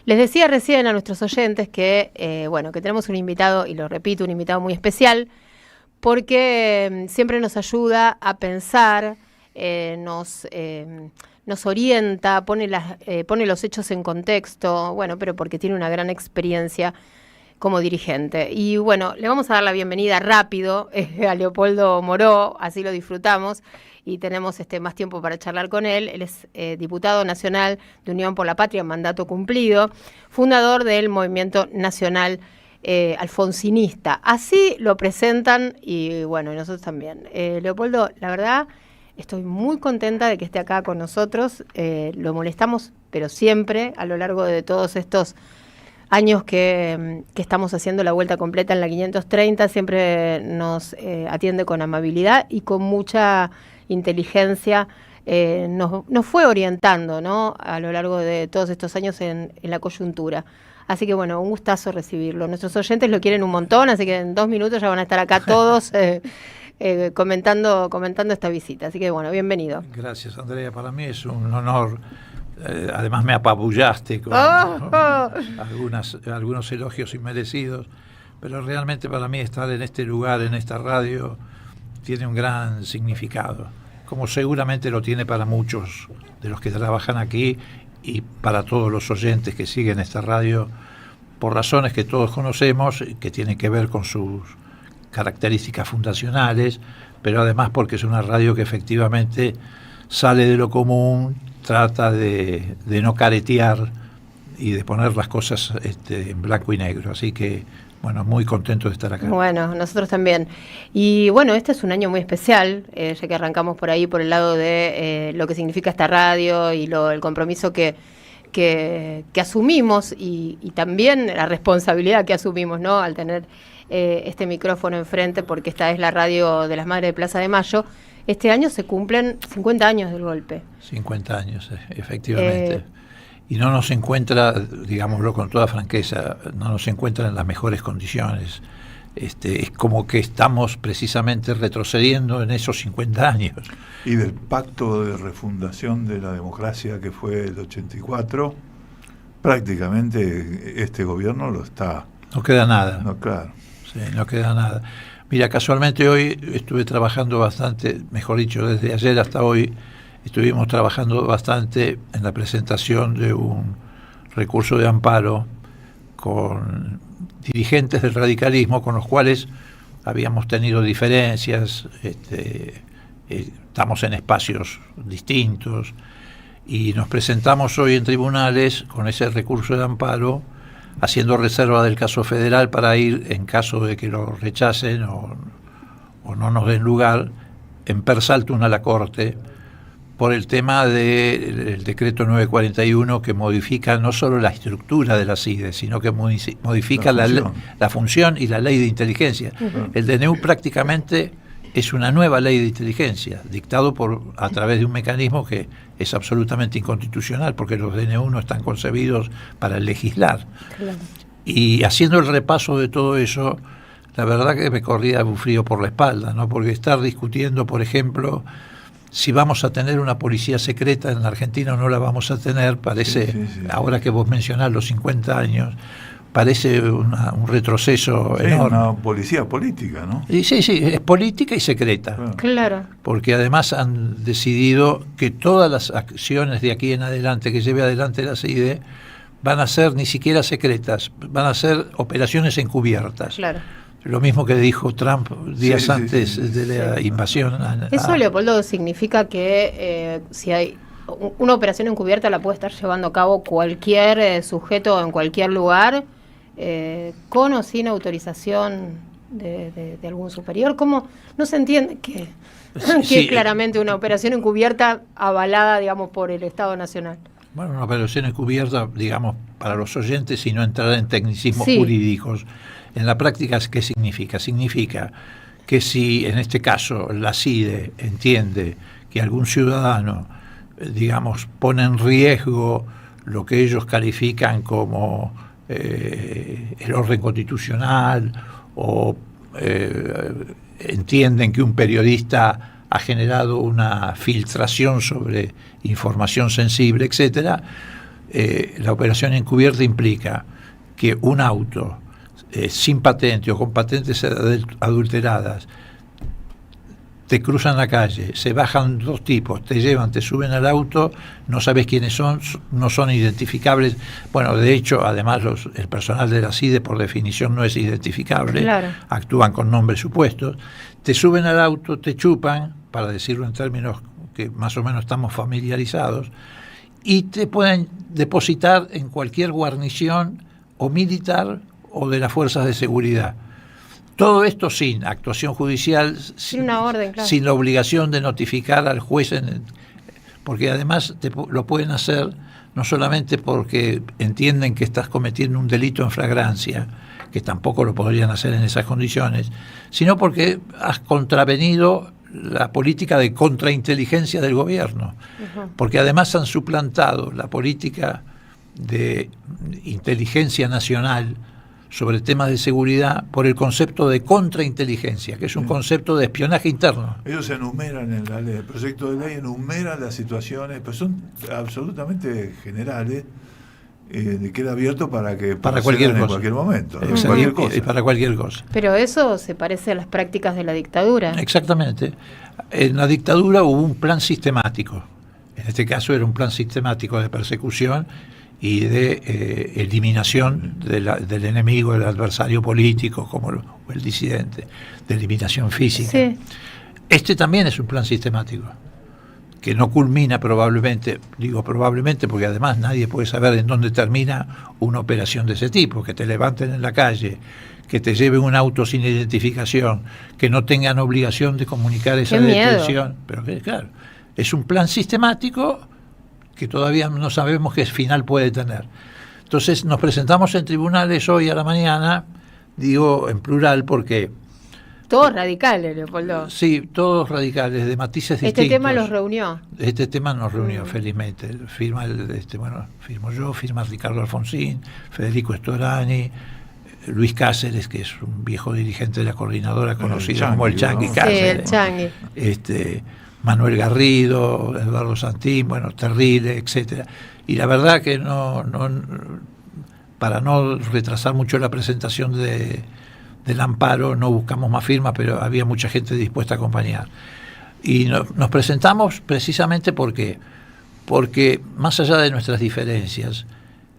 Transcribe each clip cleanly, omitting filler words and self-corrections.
Les decía recién a nuestros oyentes que, que tenemos un invitado, y lo repito, un invitado muy especial, porque siempre nos ayuda a pensar, nos orienta, pone los hechos en contexto, pero porque tiene una gran experiencia como dirigente. Y bueno, le vamos a dar la bienvenida rápido a Leopoldo Moró, así lo disfrutamos y tenemos más tiempo para charlar con él. Él es diputado nacional de Unión por la Patria, mandato cumplido, fundador del Movimiento Nacional Alfonsinista. Así lo presentan y bueno, y nosotros también. Leopoldo, la verdad, estoy muy contenta de que esté acá con nosotros. Lo molestamos, pero siempre, a lo largo de todos estos años que estamos haciendo la vuelta completa en la 530, siempre nos atiende con amabilidad y con mucha inteligencia. Nos fue orientando, ¿no?, a lo largo de todos estos años en la coyuntura. Así que bueno, un gustazo recibirlo. Nuestros oyentes lo quieren un montón, así que en 2 minutos ya van a estar acá todos comentando esta visita. Así que bueno, bienvenido. Gracias, Andrea. Para mí es un honor. Además me apabullaste con algunos elogios inmerecidos, pero realmente para mí estar en este lugar, en esta radio, tiene un gran significado, como seguramente lo tiene para muchos de los que trabajan aquí y para todos los oyentes que siguen esta radio, por razones que todos conocemos, que tienen que ver con sus características fundacionales, pero además porque es una radio que efectivamente sale de lo común, trata de no caretear y de poner las cosas en blanco y negro. Así que, bueno, muy contento de estar acá. Bueno, nosotros también. Y bueno, este es un año muy especial, ya que arrancamos por ahí, por el lado de lo que significa esta radio y el compromiso que asumimos y también la responsabilidad que asumimos, ¿no?, al tener este micrófono enfrente, porque esta es la radio de las Madres de Plaza de Mayo. Este año se cumplen 50 años del golpe. 50 años, efectivamente. Y no nos encuentra, digámoslo con toda franqueza, no nos encuentra en las mejores condiciones. Es como que estamos precisamente retrocediendo en esos 50 años. Y del pacto de refundación de la democracia que fue el 84, prácticamente este gobierno lo está... No queda nada. No, claro. Sí, no queda nada. Mira, casualmente hoy estuve trabajando bastante, mejor dicho, desde ayer hasta hoy, estuvimos trabajando bastante en la presentación de un recurso de amparo con dirigentes del radicalismo con los cuales habíamos tenido diferencias, estamos en espacios distintos y nos presentamos hoy en tribunales con ese recurso de amparo, haciendo reserva del caso federal para ir, en caso de que lo rechacen o no nos den lugar, en per saltum a la Corte, por el tema del decreto 941 que modifica no solo la estructura de la CIDE, sino que modifica la función y la ley de inteligencia. El DNU prácticamente es una nueva ley de inteligencia, dictado a través de un mecanismo que es absolutamente inconstitucional, porque los DNU no están concebidos para legislar. Claro. Y haciendo el repaso de todo eso, la verdad que me corría un frío por la espalda, ¿no? Porque estar discutiendo, por ejemplo, si vamos a tener una policía secreta en la Argentina o no la vamos a tener, parece, sí. Ahora que vos mencionás los 50 años, parece un retroceso enorme. Una policía política, ¿no? Y sí, es política y secreta. Claro. Porque además han decidido que todas las acciones de aquí en adelante que lleve adelante la CIDE van a ser ni siquiera secretas, van a ser operaciones encubiertas. Claro. Lo mismo que dijo Trump días antes de la invasión. Eso, Leopoldo, significa que si hay una operación encubierta la puede estar llevando a cabo cualquier sujeto en cualquier lugar, con o sin autorización de algún superior. ¿Cómo no se entiende que es claramente una operación encubierta avalada, digamos, por el Estado Nacional? Bueno, una operación encubierta, digamos, para los oyentes, y no entrar en tecnicismos jurídicos. En la práctica, ¿qué significa? Significa que si, en este caso, la CIDE entiende que algún ciudadano, digamos, pone en riesgo lo que ellos califican como el orden constitucional, o entienden que un periodista ha generado una filtración sobre información sensible, etcétera, la operación encubierta implica que un auto sin patente o con patentes adulteradas te cruzan la calle, se bajan 2 tipos, te llevan, te suben al auto, no sabes quiénes son, no son identificables. Bueno, de hecho, además el personal de la CIDE por definición no es identificable, claro. Actúan con nombres supuestos, te suben al auto, te chupan, para decirlo en términos que más o menos estamos familiarizados, y te pueden depositar en cualquier guarnición o militar o de las fuerzas de seguridad. Todo esto sin actuación judicial, sin una orden, claro. Sin la obligación de notificar al juez, porque además lo pueden hacer no solamente porque entienden que estás cometiendo un delito en flagrancia, que tampoco lo podrían hacer en esas condiciones, sino porque has contravenido la política de contrainteligencia del gobierno, porque además han suplantado la política de inteligencia nacional sobre temas de seguridad por el concepto de contrainteligencia, que es un concepto de espionaje interno. Ellos enumeran en la ley, el proyecto de ley enumera las situaciones, pero son absolutamente generales, queda abierto para que para cualquier cosa, en cualquier momento, cualquier cosa. Para cualquier cosa. Pero eso se parece a las prácticas de la dictadura. Exactamente. En la dictadura hubo un plan sistemático. En este caso era un plan sistemático de persecución y de eliminación del enemigo, del adversario político, como el disidente, de eliminación física. Sí. Este también es un plan sistemático, que no culmina probablemente, digo probablemente porque además nadie puede saber en dónde termina una operación de ese tipo, que te levanten en la calle, que te lleven un auto sin identificación, que no tengan obligación de comunicar esa detención. Pero claro, es un plan sistemático que todavía no sabemos qué final puede tener. Entonces nos presentamos en tribunales hoy a la mañana, digo en plural porque... Todos radicales, Leopoldo. Sí, todos radicales, de matices distintos. Este tema los reunió. Este tema nos reunió, felizmente. Firmo yo, firma Ricardo Alfonsín, Federico Storani, Luis Cáceres, que es un viejo dirigente de la coordinadora conocido como el Changi, ¿no? Cáceres. Sí, el Changi. Manuel Garrido, Eduardo Santín, Terrile, etcétera. Y la verdad que no para no retrasar mucho la presentación del amparo, no buscamos más firmas, pero había mucha gente dispuesta a acompañar. Y nos presentamos precisamente porque más allá de nuestras diferencias,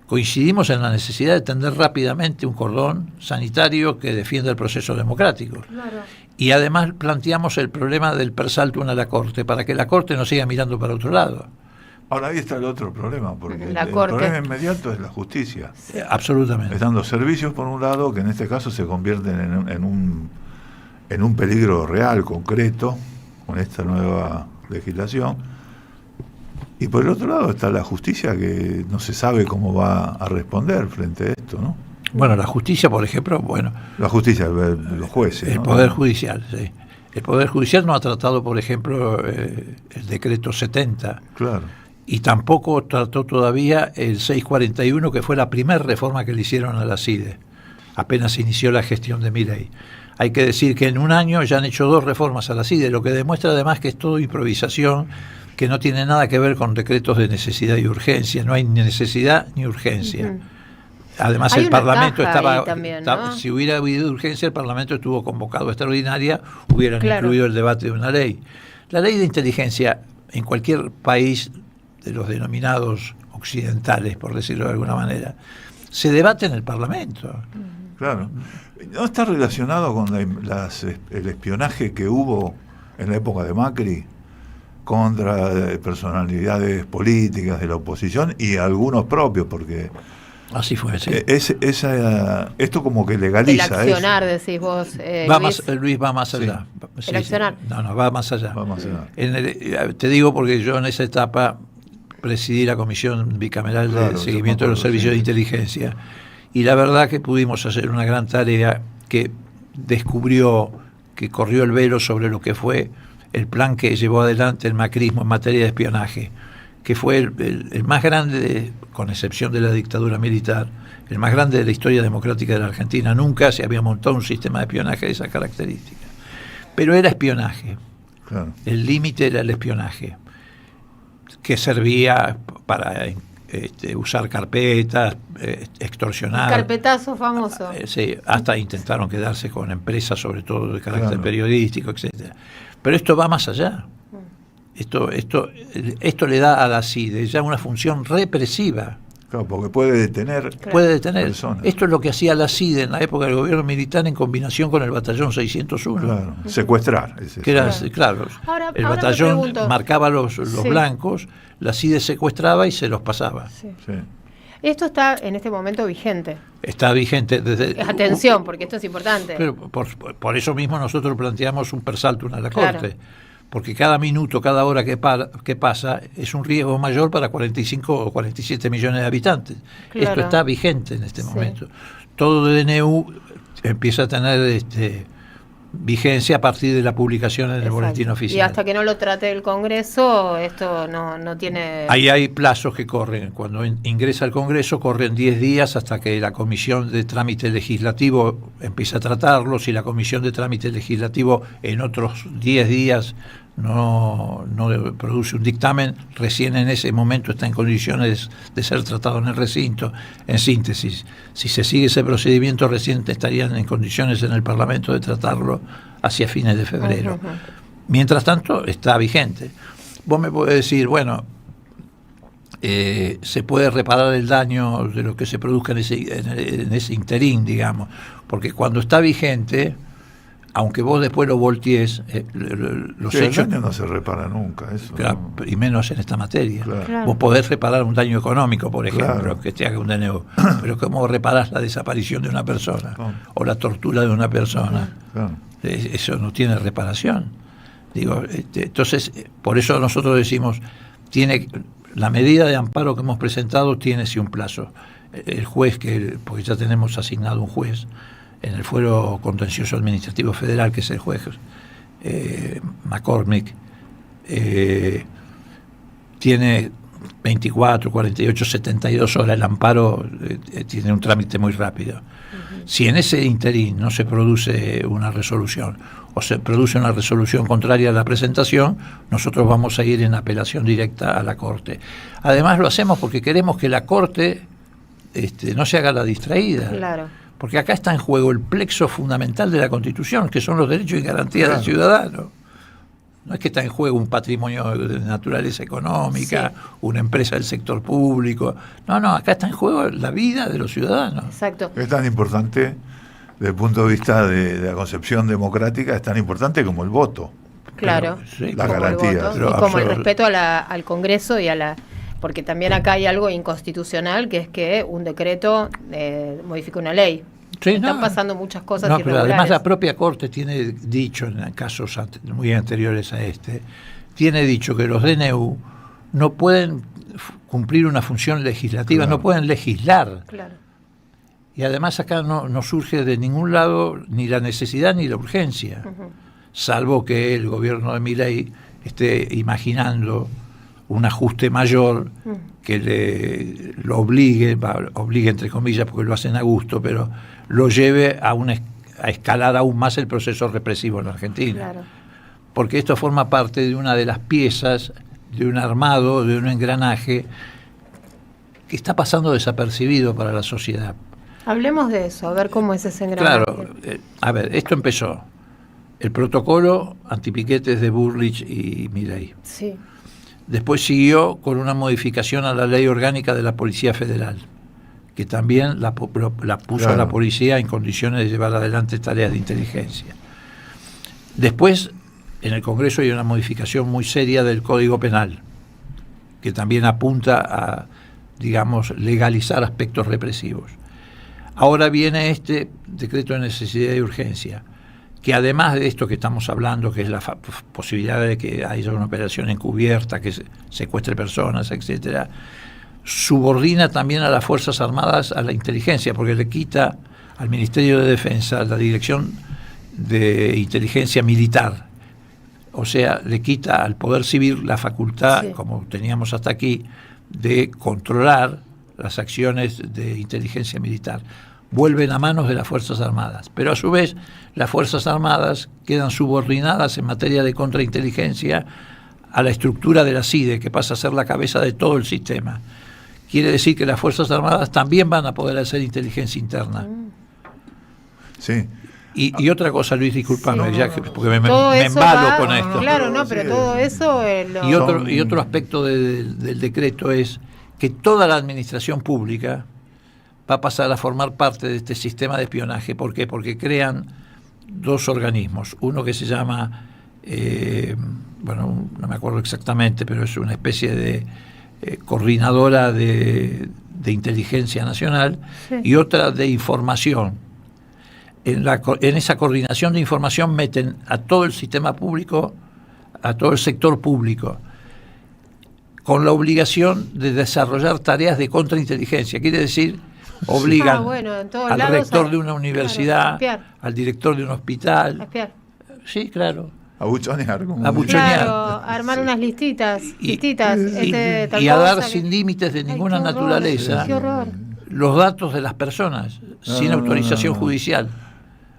coincidimos en la necesidad de tender rápidamente un cordón sanitario que defienda el proceso democrático. Claro. Y además planteamos el problema del persaltum a la Corte, para que la Corte no siga mirando para otro lado. Ahora ahí está el otro problema, porque el Corte. problema inmediato es la justicia. Absolutamente. Están los servicios, por un lado, que en este caso se convierten en un peligro real, concreto, con esta nueva legislación. Y por el otro lado está la justicia, que no se sabe cómo va a responder frente a esto, ¿no? Bueno, la justicia, por ejemplo, la justicia, los jueces. El Poder Judicial, sí. El Poder Judicial no ha tratado, por ejemplo, el decreto 70. Claro. Y tampoco trató todavía el 641, que fue la primera reforma que le hicieron a la CIDE, apenas inició la gestión de Milei. Hay que decir que en un año ya han hecho 2 reformas a la CIDE, lo que demuestra además que es todo improvisación, que no tiene nada que ver con decretos de necesidad y urgencia, no hay ni necesidad ni urgencia. Además el Parlamento estaba también, ¿no? Si hubiera habido urgencia, el Parlamento estuvo convocado a extraordinaria, hubieran incluido el debate de una ley. La ley de inteligencia en cualquier país de los denominados occidentales, por decirlo de alguna manera, se debate en el Parlamento. Claro. ¿No está relacionado con el espionaje que hubo en la época de Macri contra personalidades políticas de la oposición y algunos propios? Porque así fue, sí. Esto como que legaliza el accionar, eso. Decís vos, Luis va más allá. Sí. El accionar. No, va más allá. Va más allá. Te digo porque yo en esa etapa presidí la Comisión Bicameral de Seguimiento de los Servicios de Inteligencia, y la verdad que pudimos hacer una gran tarea que descubrió, que corrió el velo sobre lo que fue el plan que llevó adelante el macrismo en materia de espionaje, que fue el más grande, con excepción de la dictadura militar, el más grande de la historia democrática de la Argentina. Nunca se había montado un sistema de espionaje de esa característica. Pero era espionaje. Claro. El límite era el espionaje, que servía para usar carpetas, extorsionar. El carpetazo famoso. Sí, hasta intentaron quedarse con empresas, sobre todo de carácter periodístico, etcétera. Pero esto va más allá. Esto le da a la CIDE ya una función represiva. Claro, porque puede detener. Personas. Esto es lo que hacía la CIDE en la época del gobierno militar en combinación con el batallón 601. Claro, secuestrar. Ahora el batallón marcaba los blancos, la CIDE secuestraba y se los pasaba. Sí. Esto está en este momento vigente. Está vigente desde... Atención, porque esto es importante. Pero por eso mismo nosotros planteamos un persaltum a la Corte. Porque cada minuto, cada hora que pasa es un riesgo mayor para 45 o 47 millones de habitantes. Claro. Esto está vigente en este momento. Todo DNU empieza a tener vigencia a partir de la publicación en el boletín oficial. Y hasta que no lo trate el Congreso, esto no tiene... Ahí hay plazos que corren. Cuando ingresa al Congreso, corren 10 días hasta que la Comisión de Trámite Legislativo empieza a tratarlo. Si la Comisión de Trámite Legislativo en otros 10 días no produce un dictamen, recién en ese momento está en condiciones de ser tratado en el recinto. En síntesis, si se sigue ese procedimiento, recién estarían en condiciones en el Parlamento de tratarlo hacia fines de febrero. Mientras tanto, está vigente. Vos me podés decir, bueno, se puede reparar el daño de lo que se produzca en ese interín, digamos, porque cuando está vigente, aunque vos después lo voltees, los hechos... El daño no se repara nunca, eso. Claro, y menos en esta materia. Claro. Vos podés reparar un daño económico, por ejemplo, que te haga un DNU, pero ¿cómo reparás la desaparición de una persona o la tortura de una persona? Eso no tiene reparación. Entonces, por eso nosotros decimos, la medida de amparo que hemos presentado tiene sí un plazo. El juez, porque ya tenemos asignado un juez en el Fuero Contencioso Administrativo Federal, que es el juez McCormick, tiene 24, 48, 72 horas. El amparo tiene un trámite muy rápido. Si en ese interín no se produce una resolución o se produce una resolución contraria a la presentación, nosotros vamos a ir en apelación directa a la Corte. Además lo hacemos porque queremos que la Corte no se haga la distraída. Claro. Porque acá está en juego el plexo fundamental de la Constitución, que son los derechos y garantías del ciudadano. No es que está en juego un patrimonio de naturaleza económica, una empresa del sector público. No, acá está en juego la vida de los ciudadanos. Exacto. Es tan importante, desde el punto de vista de la concepción democrática, es tan importante como el voto. Claro. La garantía. Y como el respeto al Congreso y a la... Porque también acá hay algo inconstitucional, que es que un decreto modifica una ley. Están pasando muchas cosas irregulares. Pero además la propia Corte tiene dicho, en casos muy anteriores a tiene dicho que los DNU no pueden cumplir una función legislativa, no pueden legislar. Claro. Y además acá no surge de ningún lado ni la necesidad ni la urgencia, salvo que el gobierno de Milei esté imaginando un ajuste mayor que lo obligue entre comillas porque lo hacen a gusto, pero lo lleve a escalar aún más el proceso represivo en la Argentina. Claro. Porque esto forma parte de una de las piezas de un armado, de un engranaje que está pasando desapercibido para la sociedad. Hablemos de eso, a ver cómo es ese engranaje. Claro, esto empezó. El protocolo antipiquetes de Bullrich y Milei. Sí. Después siguió con una modificación a la ley orgánica de la Policía Federal, que también la puso a la policía en condiciones de llevar adelante tareas de inteligencia. Después, en el Congreso hay una modificación muy seria del Código Penal, que también apunta a, legalizar aspectos represivos. Ahora viene este decreto de necesidad y urgencia, que además de esto que estamos hablando, que es la posibilidad de que haya una operación encubierta, que secuestre personas, etcétera, subordina también a las Fuerzas Armadas a la inteligencia, porque le quita al Ministerio de Defensa la dirección de inteligencia militar. O sea, le quita al Poder Civil la facultad, como teníamos hasta aquí, de controlar las acciones de inteligencia militar. Vuelven a manos de las Fuerzas Armadas, pero a su vez las Fuerzas Armadas quedan subordinadas en materia de contrainteligencia a la estructura de la CIDE, que pasa a ser la cabeza de todo el sistema, quiere decir que las Fuerzas Armadas también van a poder hacer inteligencia interna. Sí. Y otra cosa, Luis, discúlpame, Sí. porque me Todo eso embalo va- con esto. Claro, no, pero Sí, todo eso... Y otro aspecto del decreto es que toda la administración pública va a pasar a formar parte de este sistema de espionaje. ¿Por qué? Porque crean dos organismos. Uno que se llama, no me acuerdo exactamente, pero es una especie de coordinadora de inteligencia nacional, Sí. y otra de información. En esa coordinación de información meten a todo el sistema público, a todo el sector público, con la obligación de desarrollar tareas de contrainteligencia. Quiere decir, obligan en todos al lados rector de una universidad, claro, a espiar. al director de un hospital. A espiar. Sí, claro. A buchonear. Como A buchonear. Claro, armar unas listitas. Y Tal a dar cosa sin que- límites de Ay, ninguna qué horror, naturaleza qué horror. los datos de las personas, sin no, autorización no. judicial.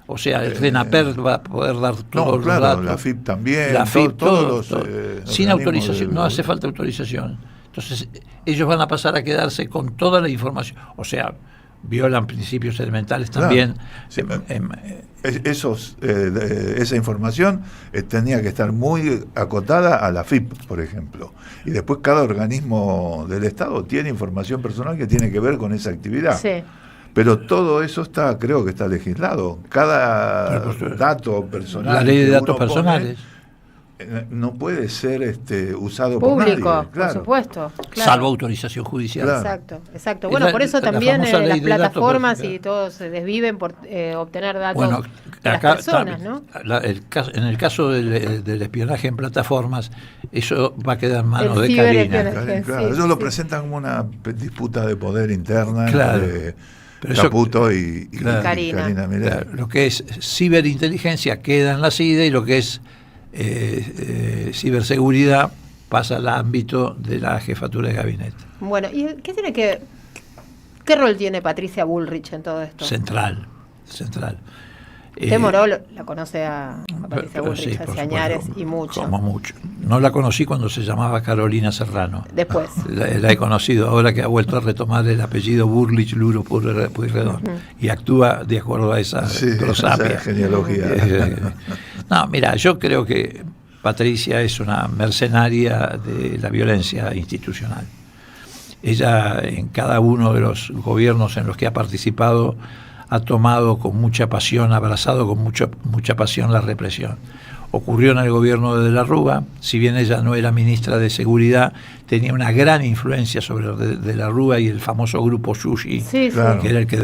O sea, el RENAPER va a poder dar todos No, los claro, datos. la FIP también, La FIP, todos todo. los Sin organismos autorización, del- no hace falta autorización. Entonces, ellos van a pasar a quedarse con toda la información. O sea, violan principios elementales Claro. también. Sí, esa información tenía que estar muy acotada a la FIP, por ejemplo. Y después cada organismo del Estado tiene información personal que tiene que ver con esa actividad. Sí. Pero todo eso creo que está legislado. Cada Pero, pues, dato personal. la ley de que datos uno pone, personales. no puede ser usado Público, por nadie. por Claro. supuesto. Claro. Salvo autorización judicial. Claro. Exacto, exacto. Es Bueno, la- por eso la también famosa ley las de datos plataformas personales. y todos se desviven por obtener datos Bueno, de las acá personas, ¿no? en el caso del espionaje en plataformas, eso va a quedar en manos El de Karina. ciberespionaje. Claro, Sí, ellos lo sí. presentan como una disputa de poder interna Claro. entre Pero eso- Caputo y Claro. Karina. Milei. Claro, lo que es ciberinteligencia queda en la CIDE y lo que es ciberseguridad pasa al ámbito de la jefatura de gabinete. Bueno, ¿y qué rol tiene Patricia Bullrich en todo esto? Central. Usted, Moró, la conoce a Patricia Pero Bullrich sí, por hace supuesto, añares y mucho. Como mucho. No la conocí cuando se llamaba Carolina Serrano. Después. La he conocido ahora que ha vuelto a retomar el apellido Burlich Luro Pueyrredón y actúa de acuerdo a esa Sí, prosapia. esa genealogía. No, mira, yo creo que Patricia es una mercenaria de la violencia institucional. Ella, en cada uno de los gobiernos en los que ha participado, ha tomado con mucha pasión, ha abrazado con mucha pasión la represión. Ocurrió en el gobierno de la Rúa, si bien ella no era ministra de Seguridad, tenía una gran influencia sobre de la Rúa y el famoso grupo Sushi, Sí, Claro. que era el que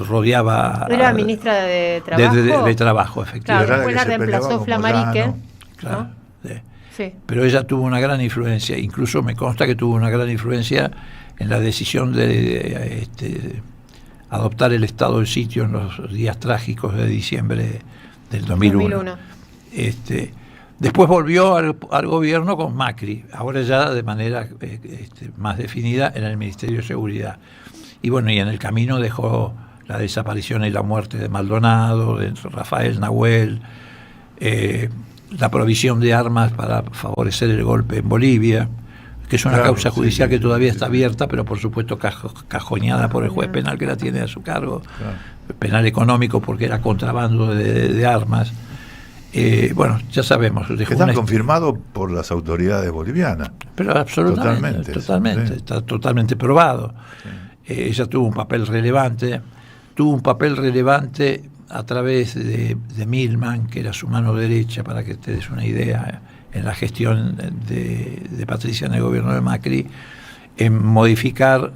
rodeaba... Era ministra de Trabajo. de Trabajo, Claro, efectivamente. Era después que la se peleaba reemplazó con Flamarique. Moyano. Claro, ¿no? sí. Sí. Pero ella tuvo una gran influencia, incluso me consta que tuvo una gran influencia en la decisión de adoptar el estado de sitio en los días trágicos de diciembre del 2001. Después volvió al gobierno con Macri, ahora ya de manera más definida en el Ministerio de Seguridad. Y bueno, y en el camino dejó la desaparición y la muerte de Maldonado, de Rafael Nahuel, la provisión de armas para favorecer el golpe en Bolivia, que es una Claro, causa sí, judicial sí, que todavía sí, está sí. abierta, pero por supuesto cajoneada por el juez penal que la tiene a su cargo, Claro. penal económico porque era contrabando de armas. Bueno, ya sabemos. Que dejó están una- confirmados por las autoridades bolivianas. Pero absolutamente, Totalmente, sí. está totalmente probado. Ella tuvo un papel relevante a través de Milman, que era su mano derecha, para que te des una idea, en la gestión de Patricia en el gobierno de Macri, en modificar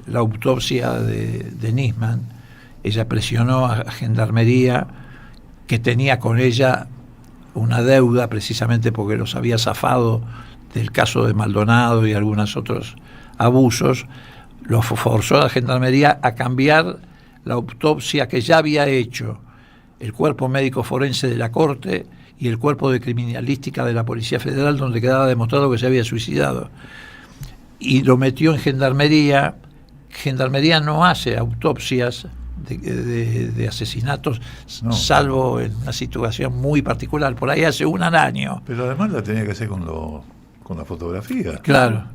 la autopsia de Nisman. Ella presionó a Gendarmería, que tenía con ella una deuda precisamente porque los había zafado del caso de Maldonado y algunos otros abusos, los forzó a la Gendarmería a cambiar la autopsia que ya había hecho el cuerpo médico forense de la Corte y el cuerpo de criminalística de la Policía Federal, donde quedaba demostrado que se había suicidado. Y lo metió en Gendarmería. Gendarmería no hace autopsias de asesinatos, No. salvo en una situación muy particular. Por ahí hace una al año. Pero además la tenía que hacer con la fotografía. Claro.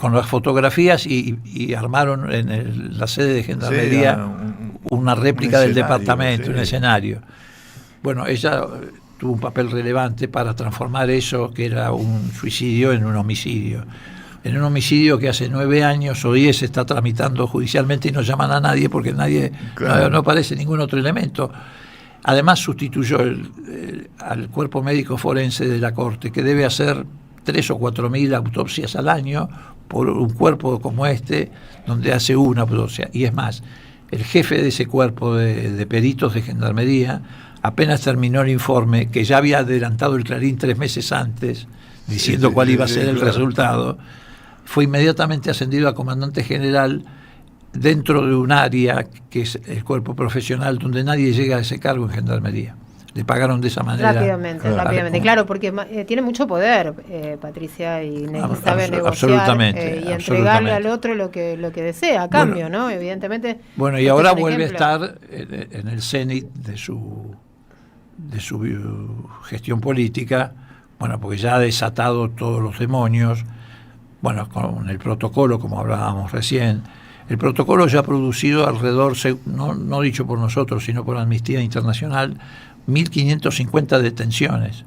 con las fotografías y armaron en la sede de Gendarmería una réplica del departamento, un escenario. Bueno, ella tuvo un papel relevante para transformar eso, que era un suicidio, en un homicidio. En un homicidio que hace 9 años o 10 se está tramitando judicialmente y no llaman a nadie porque no aparece ningún otro elemento. Además sustituyó al cuerpo médico forense de la Corte, que debe hacer 3 o 4 mil autopsias al año por un cuerpo como este, donde hace una autopsia. Y es más, el jefe de ese cuerpo de peritos de Gendarmería, apenas terminó el informe, que ya había adelantado el Clarín 3 meses antes, diciendo cuál iba a ser el resultado, fue inmediatamente ascendido a comandante general dentro de un área que es el cuerpo profesional, donde nadie llega a ese cargo en Gendarmería. Le pagaron de esa manera. Rápidamente, claro, porque tiene mucho poder, Patricia, y sabe negociar y entregarle al otro lo que desea, a cambio, ¿no? Evidentemente. Bueno, y ahora vuelve a estar en el cenit de su gestión política, bueno, porque ya ha desatado todos los demonios, bueno, con el protocolo, como hablábamos recién. El protocolo ya ha producido alrededor, no dicho por nosotros, sino por Amnistía Internacional, 1.550 detenciones.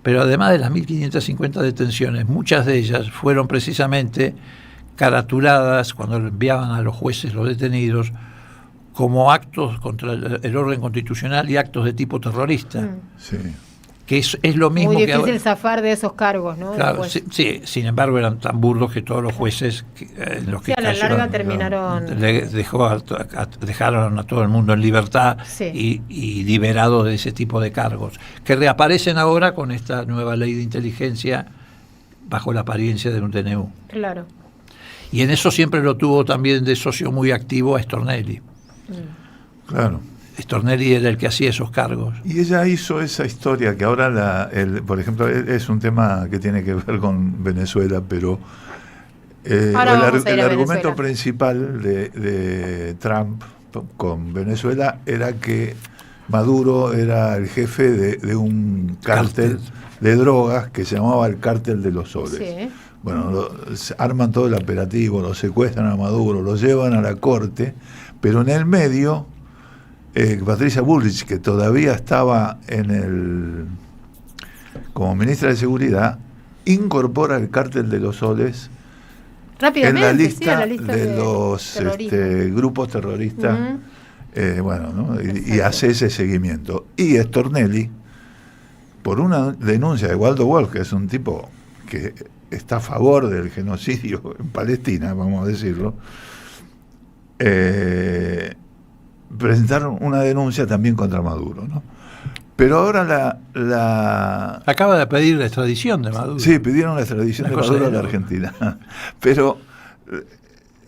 Pero además de las 1.550 detenciones, muchas de ellas fueron precisamente caratuladas cuando enviaban a los jueces los detenidos como actos contra el orden constitucional y actos de tipo terrorista. Sí. Que es lo mismo. Muy difícil zafar de esos cargos, ¿no? Claro, sí, sin embargo eran tan burdos que todos los jueces en los que a la larga terminaron... dejaron a todo el mundo en libertad y liberados de ese tipo de cargos, que reaparecen ahora con esta nueva ley de inteligencia bajo la apariencia de un DNU. Claro. Y en eso siempre lo tuvo también de socio muy activo a Stornelli. Claro. Stornelli era el que hacía esos cargos. Y ella hizo esa historia que ahora, por ejemplo, es un tema que tiene que ver con Venezuela, pero el argumento principal de Trump con Venezuela era que Maduro era el jefe de un cártel de drogas que se llamaba el Cártel de los Soles. Sí. Bueno, arman todo el operativo, lo secuestran a Maduro, lo llevan a la corte, pero en el medio... Patricia Bullrich, que todavía estaba como ministra de Seguridad, incorpora el Cártel de los Soles en la lista de los grupos terroristas, y hace ese seguimiento. Y Stornelli, por una denuncia de Waldo Wolf, que es un tipo que está a favor del genocidio en Palestina, vamos a decirlo, presentaron una denuncia también contra Maduro, ¿no? Pero ahora acaba de pedir la extradición de Maduro. Sí, pidieron la extradición de Maduro a la Argentina. Pero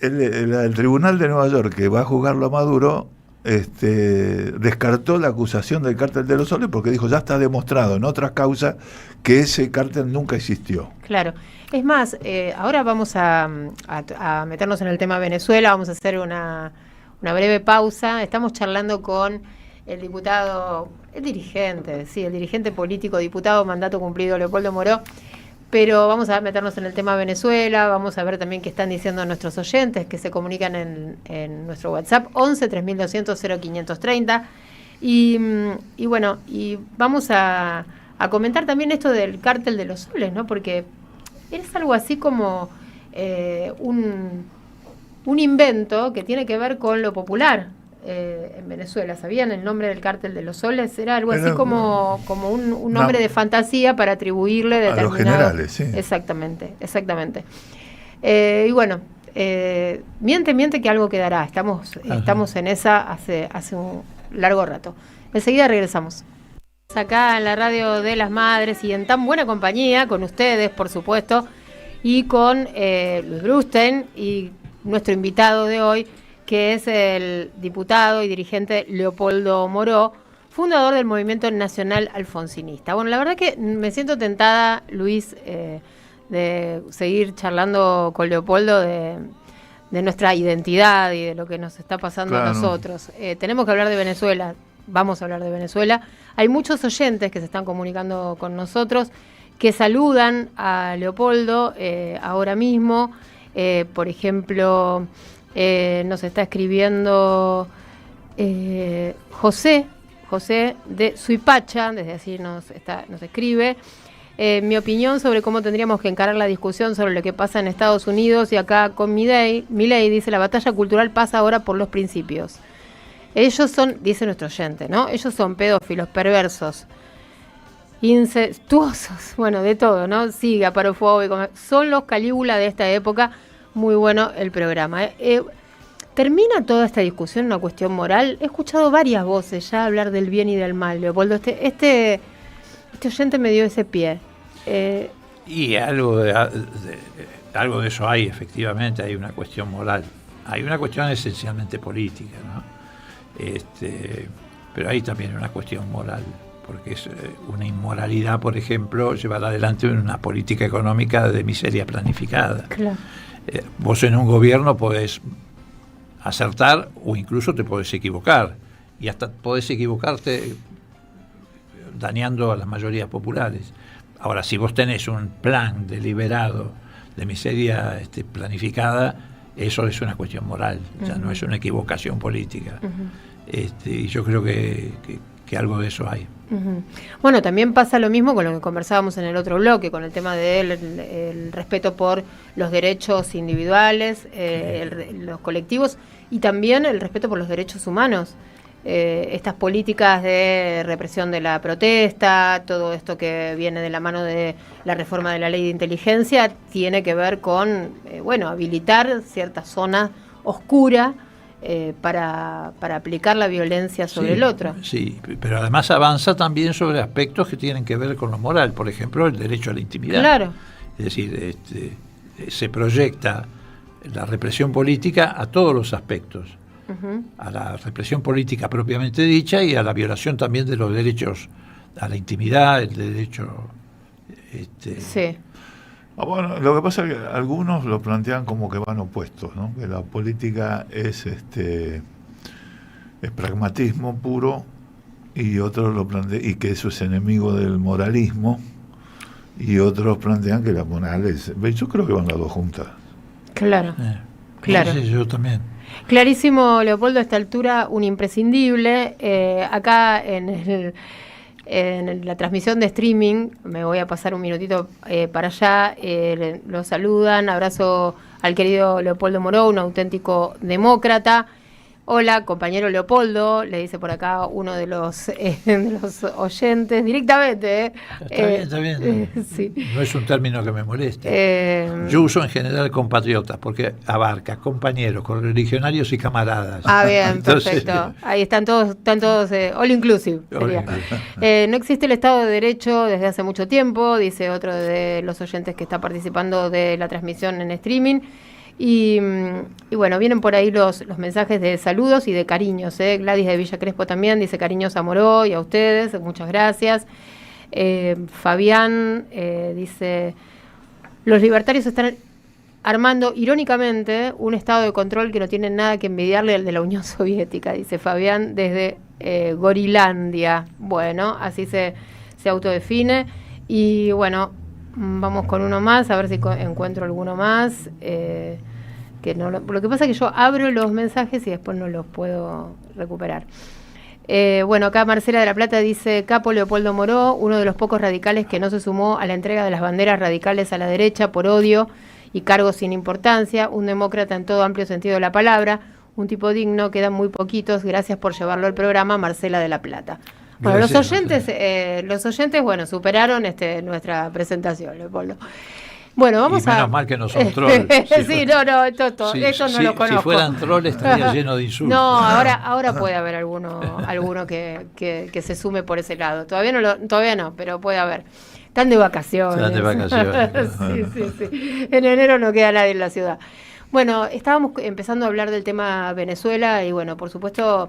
el Tribunal de Nueva York, que va a juzgarlo a Maduro, descartó la acusación del Cártel de los Soles porque dijo, ya está demostrado en otras causas que ese cártel nunca existió. Claro. Es más, ahora vamos a meternos en el tema Venezuela, vamos a hacer una breve pausa. Estamos charlando con el dirigente político, diputado, mandato cumplido, Leopoldo Moró. Pero vamos a meternos en el tema Venezuela, vamos a ver también qué están diciendo nuestros oyentes, que se comunican en nuestro WhatsApp, 11 3200 0530. Y bueno, y vamos a comentar también esto del Cártel de los Soles, ¿no? Porque es algo así como un invento que tiene que ver con lo popular en Venezuela. ¿Sabían el nombre del Cártel de los Soles? Era algo así como un nombre de fantasía para atribuirle determinado... A los generales, sí. Exactamente. Y bueno, miente que algo quedará. Estamos en esa hace un largo rato. Enseguida regresamos. Acá en la Radio de las Madres y en tan buena compañía, con ustedes, por supuesto, y con Luis Brustein y nuestro invitado de hoy, que es el diputado y dirigente Leopoldo Moró, fundador del Movimiento Nacional Alfonsinista. Bueno, la verdad que me siento tentada, Luis, de seguir charlando con Leopoldo de nuestra identidad y de lo que nos está pasando a nosotros. Tenemos que hablar de Venezuela, vamos a hablar de Venezuela. Hay muchos oyentes que se están comunicando con nosotros que saludan a Leopoldo ahora mismo. Por ejemplo, nos está escribiendo José de Suipacha, desde así nos escribe. Mi opinión sobre cómo tendríamos que encarar la discusión sobre lo que pasa en Estados Unidos y acá con Milei dice, la batalla cultural pasa ahora por los principios. Ellos son, dice nuestro oyente, ¿no? Ellos son pedófilos, perversos, incestuosos, bueno, de todo, ¿no? Sí, aparofóbicos, son los Calígula de esta época. Muy bueno el programa. ¿Termina toda esta discusión en una cuestión moral? He escuchado varias voces ya hablar del bien y del mal, Leopoldo. Este oyente me dio ese pie. Y algo de eso hay, efectivamente, hay una cuestión moral. Hay una cuestión esencialmente política, ¿no? Pero hay también una cuestión moral, porque es una inmoralidad, por ejemplo, llevar adelante una política económica de miseria planificada. Claro. Vos en un gobierno podés acertar o incluso te podés equivocar, y hasta podés equivocarte dañando a las mayorías populares. Ahora, si vos tenés un plan deliberado de miseria planificada, eso es una cuestión moral, ya no es una equivocación política. Y yo creo que algo de eso hay. Bueno, también pasa lo mismo con lo que conversábamos en el otro bloque, con el tema del respeto por los derechos individuales, los colectivos, y también el respeto por los derechos humanos. Estas políticas de represión de la protesta, todo esto que viene de la mano de la reforma de la ley de inteligencia, tiene que ver con habilitar cierta zona oscura para aplicar la violencia sobre el otro. Sí, pero además avanza también sobre aspectos que tienen que ver con lo moral, por ejemplo, el derecho a la intimidad. Claro. Es decir, se proyecta la represión política a todos los aspectos, a la represión política propiamente dicha y a la violación también de los derechos a la intimidad, el derecho... Sí. Bueno, lo que pasa es que algunos lo plantean como que van opuestos, ¿no? Que la política es pragmatismo puro, y otros lo plantean, y que eso es enemigo del moralismo, y otros plantean que la moral es... Yo creo que van las dos juntas. Claro, claro. Sí, yo también. Clarísimo, Leopoldo, a esta altura un imprescindible. Acá en la transmisión de streaming, me voy a pasar un minutito para allá, lo saludan, abrazo al querido Leopoldo Moró, un auténtico demócrata. Hola, compañero Leopoldo, le dice por acá uno de los oyentes directamente. Está bien. Sí. No es un término que me moleste. Yo uso en general compatriotas, porque abarca compañeros, correligionarios y camaradas. Bien, Entonces, perfecto. Ahí están todos all inclusive. Sería. No existe el Estado de Derecho desde hace mucho tiempo, dice otro de los oyentes que está participando de la transmisión en streaming. Y bueno, vienen por ahí los mensajes de saludos y de cariños. Gladys de Villa Crespo también dice cariños a Moró y a ustedes, muchas gracias. Fabián dice, los libertarios están armando irónicamente un estado de control que no tiene nada que envidiarle al de la Unión Soviética, dice Fabián desde Gorilandia. Bueno, así se autodefine. Y bueno, vamos con uno más, a ver si encuentro alguno más. Que no lo que pasa es que yo abro los mensajes y después no los puedo recuperar. Bueno, acá Marcela de la Plata dice, Capo Leopoldo Moró, uno de los pocos radicales que no se sumó a la entrega de las banderas radicales a la derecha por odio y cargos sin importancia, un demócrata en todo amplio sentido de la palabra, un tipo digno, quedan muy poquitos, gracias por llevarlo al programa, Marcela de la Plata. Bueno, gracias, los oyentes, bueno, superaron nuestra presentación, Leopoldo. Bueno, vamos menos mal que no son trolls. Sí, no, esto no lo conozco. Si fueran trolls estaría lleno de insultos. No, ahora puede haber alguno que se sume por ese lado. Todavía no, pero puede haber. Están de vacaciones. Sí. En enero no queda nadie en la ciudad. Bueno, estábamos empezando a hablar del tema Venezuela y bueno, por supuesto,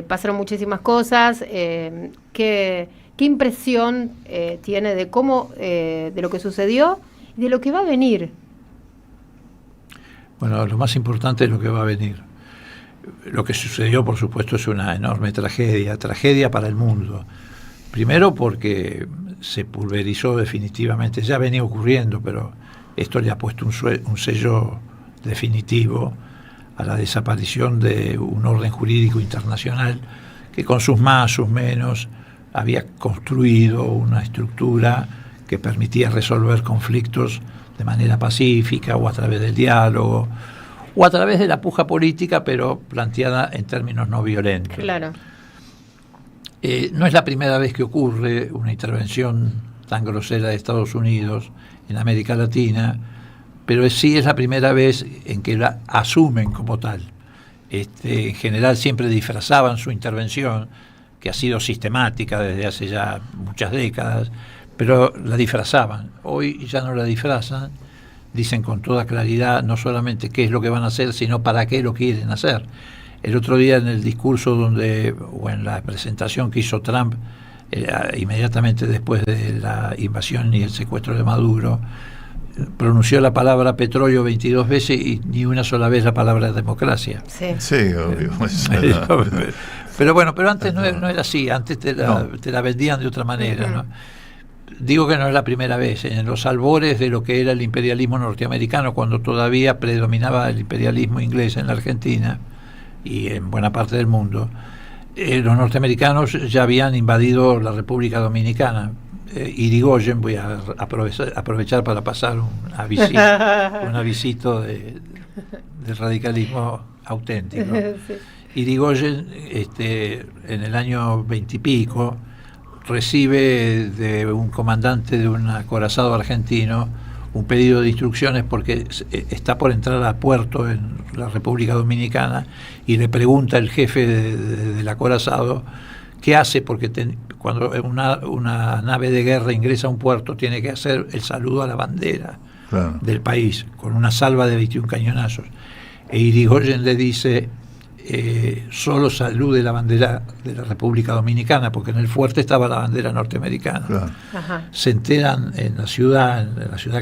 pasaron muchísimas cosas. ¿Qué impresión tiene de cómo, de lo que sucedió y de lo que va a venir? Bueno, lo más importante es lo que va a venir. Lo que sucedió, por supuesto, es una enorme tragedia para el mundo. Primero porque se pulverizó definitivamente. Ya venía ocurriendo, pero esto le ha puesto un sello definitivo a la desaparición de un orden jurídico internacional que con sus más, sus menos, había construido una estructura que permitía resolver conflictos de manera pacífica o a través del diálogo o a través de la puja política, pero planteada en términos no violentos. Claro. No es la primera vez que ocurre una intervención tan grosera de Estados Unidos en América Latina, pero sí es la primera vez en que la asumen como tal. En general siempre disfrazaban su intervención, que ha sido sistemática desde hace ya muchas décadas, pero la disfrazaban. Hoy ya no la disfrazan, dicen con toda claridad no solamente qué es lo que van a hacer, sino para qué lo quieren hacer. El otro día en el discurso o en la presentación que hizo Trump, inmediatamente después de la invasión y el secuestro de Maduro, pronunció la palabra petróleo 22 veces y ni una sola vez la palabra democracia. Sí, sí, obvio. Pero antes no era así, antes te la vendían de otra manera, ¿no? Digo que no es la primera vez, en los albores de lo que era el imperialismo norteamericano, cuando todavía predominaba el imperialismo inglés en la Argentina y en buena parte del mundo, los norteamericanos ya habían invadido la República Dominicana. Irigoyen, voy a aprovechar para pasar un avisito de radicalismo auténtico. Sí. Irigoyen, en el año 20 y pico, recibe de un comandante de un acorazado argentino un pedido de instrucciones porque está por entrar a puerto en la República Dominicana y le pregunta el jefe del acorazado qué hace, porque cuando una nave de guerra ingresa a un puerto tiene que hacer el saludo a la bandera del país con una salva de 21 cañonazos. E Irigoyen le dice solo salude la bandera de la República Dominicana, porque en el fuerte estaba la bandera norteamericana. Ajá. Se enteran en la ciudad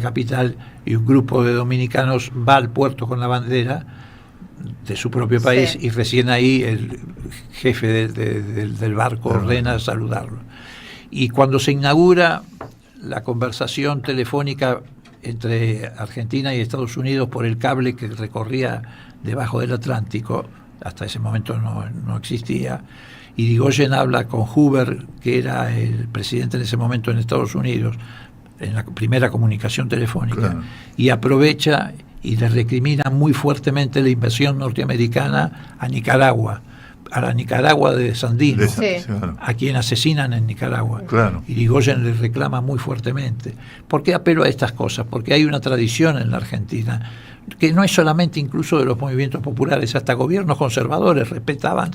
capital, y un grupo de dominicanos va al puerto con la bandera de su propio país, y recién ahí el jefe del barco ordena saludarlo. Y cuando se inaugura la conversación telefónica entre Argentina y Estados Unidos por el cable que recorría debajo del Atlántico, hasta ese momento no existía, Irigoyen habla con Hoover, que era el presidente en ese momento en Estados Unidos, en la primera comunicación telefónica, y aprovecha y le recrimina muy fuertemente la invasión norteamericana a Nicaragua, a la Nicaragua de Sandino, a quien asesinan en Nicaragua. Irigoyen le reclama muy fuertemente. ¿Por qué apelo a estas cosas? Porque hay una tradición en la Argentina que no es solamente incluso de los movimientos populares, hasta gobiernos conservadores respetaban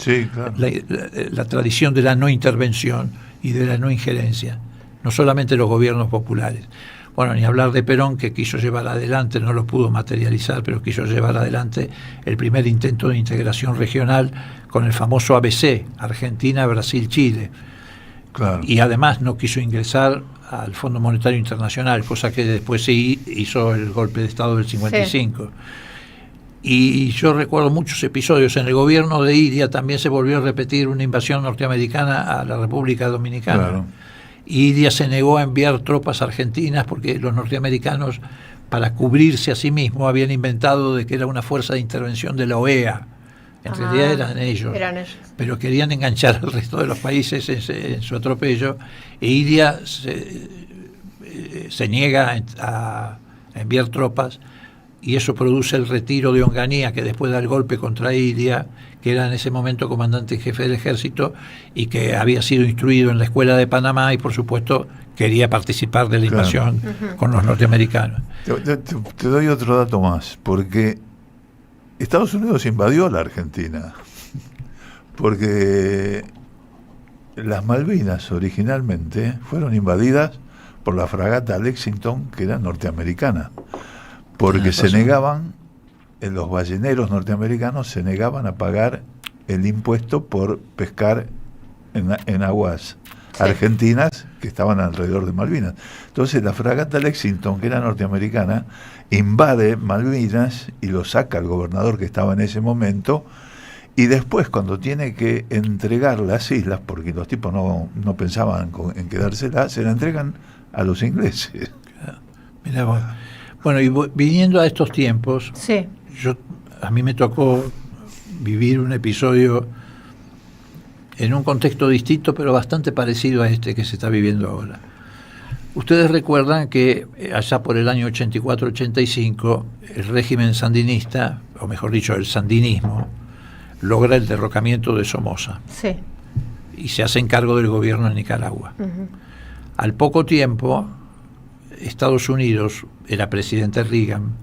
la tradición de la no intervención y de la no injerencia, no solamente los gobiernos populares. Bueno, ni hablar de Perón, que quiso llevar adelante, no lo pudo materializar, pero quiso llevar adelante el primer intento de integración regional con el famoso ABC, Argentina, Brasil, Chile. Y además no quiso ingresar al Fondo Monetario Internacional, cosa que después sí hizo el golpe de Estado del 55. Y yo recuerdo muchos episodios. En el gobierno de Iria también se volvió a repetir una invasión norteamericana a la República Dominicana. Iria se negó a enviar tropas argentinas porque los norteamericanos, para cubrirse a sí mismos, habían inventado de que era una fuerza de intervención de la OEA. En realidad eran ellos, pero querían enganchar al resto de los países en su atropello, e Iria se niega a enviar tropas, y eso produce el retiro de Onganía, que después da el golpe contra Iria, que era en ese momento comandante en jefe del ejército y que había sido instruido en la escuela de Panamá y por supuesto quería participar de la invasión con los norteamericanos. Te doy otro dato más, porque Estados Unidos invadió la Argentina, porque las Malvinas originalmente fueron invadidas por la fragata Lexington, que era norteamericana, porque se negaban, los balleneros norteamericanos se negaban a pagar el impuesto por pescar en aguas argentinas que estaban alrededor de Malvinas. Entonces la fragata Lexington, que era norteamericana, invade Malvinas y lo saca el gobernador que estaba en ese momento, Y después, cuando tiene que entregar las islas, porque los tipos no pensaban en quedárselas, se la entregan a los ingleses. Mirá vos. Bueno, y viniendo a estos tiempos, Sí. A mí me tocó vivir un episodio en un contexto distinto, pero bastante parecido a este que se está viviendo ahora. Ustedes recuerdan que allá por el año 84-85, el régimen sandinista, o mejor dicho, el sandinismo, logra el derrocamiento de Somoza. Sí. Y se hace cargo del gobierno en Nicaragua. Uh-huh. Al poco tiempo, Estados Unidos, era presidente Reagan,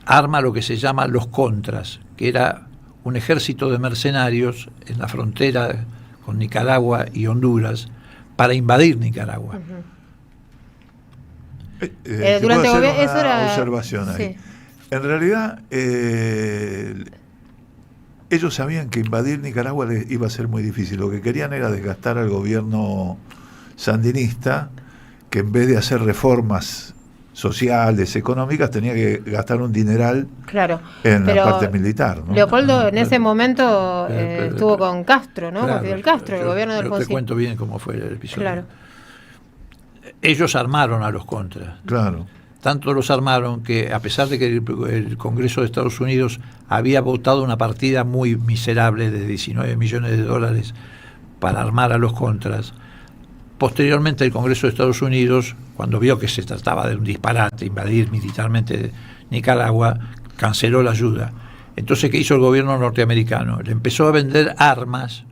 arma lo que se llama los Contras, que era un ejército de mercenarios en la frontera con Nicaragua y Honduras para invadir Nicaragua. Uh-huh. Durante eso era observación ahí. Sí. En realidad, ellos sabían que invadir Nicaragua les iba a ser muy difícil. Lo que querían era desgastar al gobierno sandinista, que en vez de hacer reformas sociales, económicas, tenía que gastar un dineral en la parte militar, ¿no? Leopoldo en ese momento estuvo con Castro, ¿no? Con Fidel Castro, el gobierno de Alfonsín. Te cuento bien cómo fue el episodio. Claro. Ellos armaron a los Contras. Claro. Tanto los armaron que, a pesar de que el Congreso de Estados Unidos había votado una partida muy miserable de $19 millones para armar a los Contras, posteriormente el Congreso de Estados Unidos, cuando vio que se trataba de un disparate, invadir militarmente Nicaragua, canceló la ayuda. Entonces, ¿qué hizo el gobierno norteamericano? Le empezó a vender armas.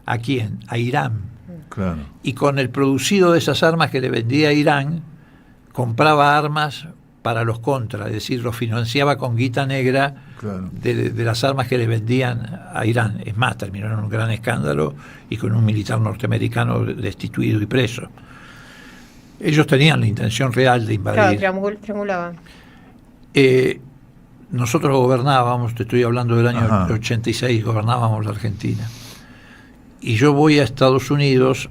¿A quién? A Irán. Claro. Y con el producido de esas armas que le vendía a Irán, compraba armas para los Contras, es decir, los financiaba con guita negra. Claro. de las armas que le vendían a Irán. Es más, terminó en un gran escándalo y con un militar norteamericano destituido y preso. Ellos tenían la intención real de invadir. Claro, triangulaban. Nosotros gobernábamos, te estoy hablando del año Ajá. 86, gobernábamos la Argentina. Y yo voy a Estados Unidos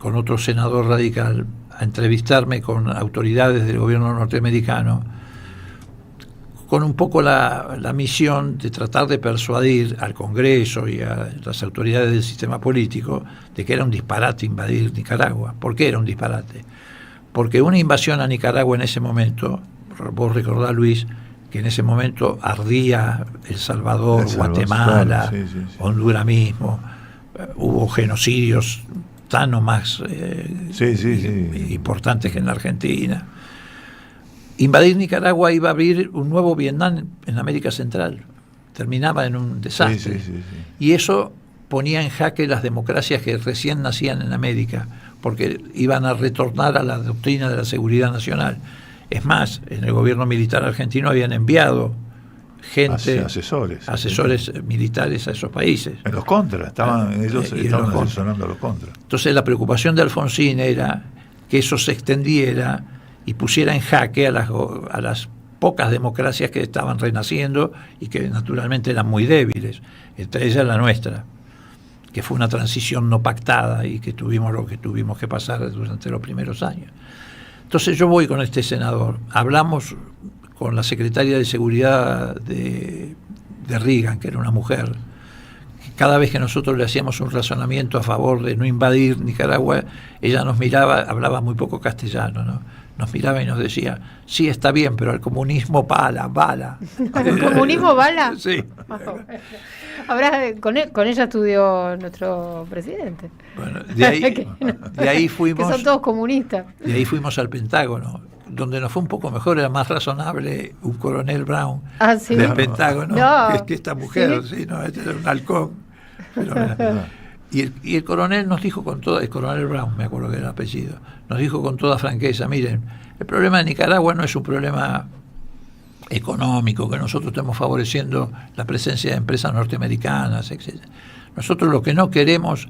con otro senador radical a entrevistarme con autoridades del gobierno norteamericano, con un poco la misión de tratar de persuadir al Congreso y a las autoridades del sistema político de que era un disparate invadir Nicaragua. ¿Por qué era un disparate? Porque una invasión a Nicaragua en ese momento, vos recordás, Luis, que en ese momento ardía El Salvador, Guatemala, claro, sí. Honduras mismo, hubo genocidios tan o más importantes que en la Argentina. Invadir Nicaragua iba a abrir un nuevo Vietnam en América Central. Terminaba en un desastre. Sí. Y eso ponía en jaque las democracias que recién nacían en América, porque iban a retornar a la doctrina de la seguridad nacional. Es más, en el gobierno militar argentino habían enviado gente, asesores militares a esos países. En los Contras, ellos estaban asesorando a los Contras. Entonces la preocupación de Alfonsín era que eso se extendiera y pusiera en jaque a las pocas democracias que estaban renaciendo y que naturalmente eran muy débiles, entre ellas la nuestra, que fue una transición no pactada y que tuvimos lo que tuvimos que pasar durante los primeros años. Entonces yo voy con este senador, hablamos con la secretaria de Seguridad de Reagan, que era una mujer. Cada vez que nosotros le hacíamos un razonamiento a favor de no invadir Nicaragua, ella nos miraba, hablaba muy poco castellano, ¿no? Nos miraba y nos decía, sí, está bien, pero al comunismo bala. ¿Al comunismo bala? Sí. Con ella estudió nuestro presidente. Bueno, de ahí fuimos... Que son todos comunistas. De ahí fuimos al Pentágono. Donde nos fue un poco mejor, era más razonable un coronel Brown del Pentágono que esta mujer, este era un halcón. Y el coronel nos dijo el coronel Brown, me acuerdo que era el apellido, nos dijo con toda franqueza, miren, el problema de Nicaragua no es un problema económico, que nosotros estemos favoreciendo la presencia de empresas norteamericanas, etc. Nosotros lo que no queremos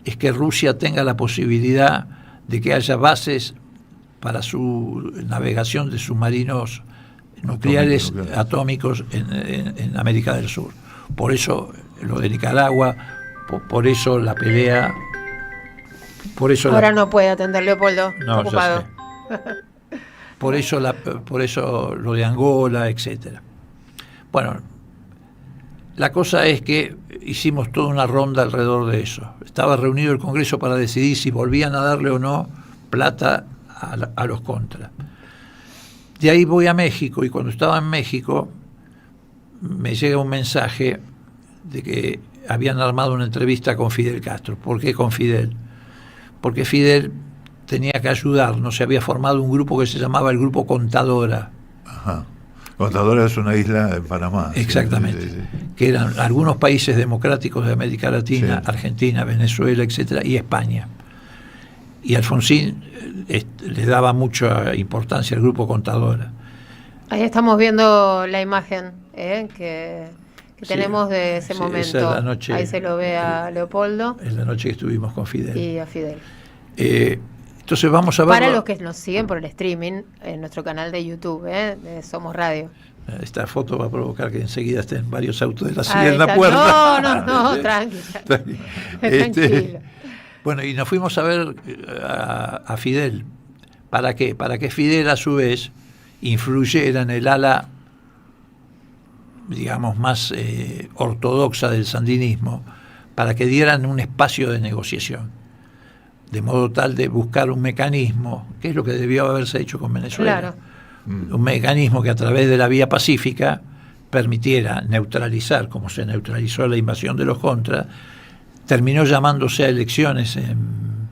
es que Rusia tenga la posibilidad de que haya bases para su navegación de submarinos nucleares atómicos en América del Sur. Por eso lo de Nicaragua, por eso la pelea, por eso ahora no puede atender Leopoldo, está ocupado. Por eso lo de Angola, etcétera. Bueno, la cosa es que hicimos toda una ronda alrededor de eso. Estaba reunido el Congreso para decidir si volvían a darle o no plata a los contras. De ahí voy a México, y cuando estaba en México me llega un mensaje de que habían armado una entrevista con Fidel Castro. ¿Por qué con Fidel? Porque Fidel tenía que ayudarnos, se había formado un grupo que se llamaba el Grupo Contadora. Ajá. Contadora es una isla en Panamá. Exactamente. Sí. Que eran algunos países democráticos de América Latina, sí. Argentina, Venezuela, etcétera, y España. Y Alfonsín le daba mucha importancia al Grupo Contadora. Ahí estamos viendo la imagen que tenemos de ese momento. Esa es la noche, ahí se lo ve a Leopoldo. Es la noche que estuvimos con Fidel. Y a Fidel. Entonces vamos a ver. Para los que nos siguen por el streaming, en nuestro canal de YouTube, de Somos Radio. Esta foto va a provocar que enseguida estén varios autos de la silla en la puerta. No, tranquilo. Bueno, y nos fuimos a ver a Fidel. ¿Para qué? Para que Fidel, a su vez, influyera en el ala, digamos, más ortodoxa del sandinismo, para que dieran un espacio de negociación, de modo tal de buscar un mecanismo, que es lo que debió haberse hecho con Venezuela. Claro. Un mecanismo que a través de la vía pacífica permitiera neutralizar, como se neutralizó la invasión de los contras. Terminó llamándose a elecciones en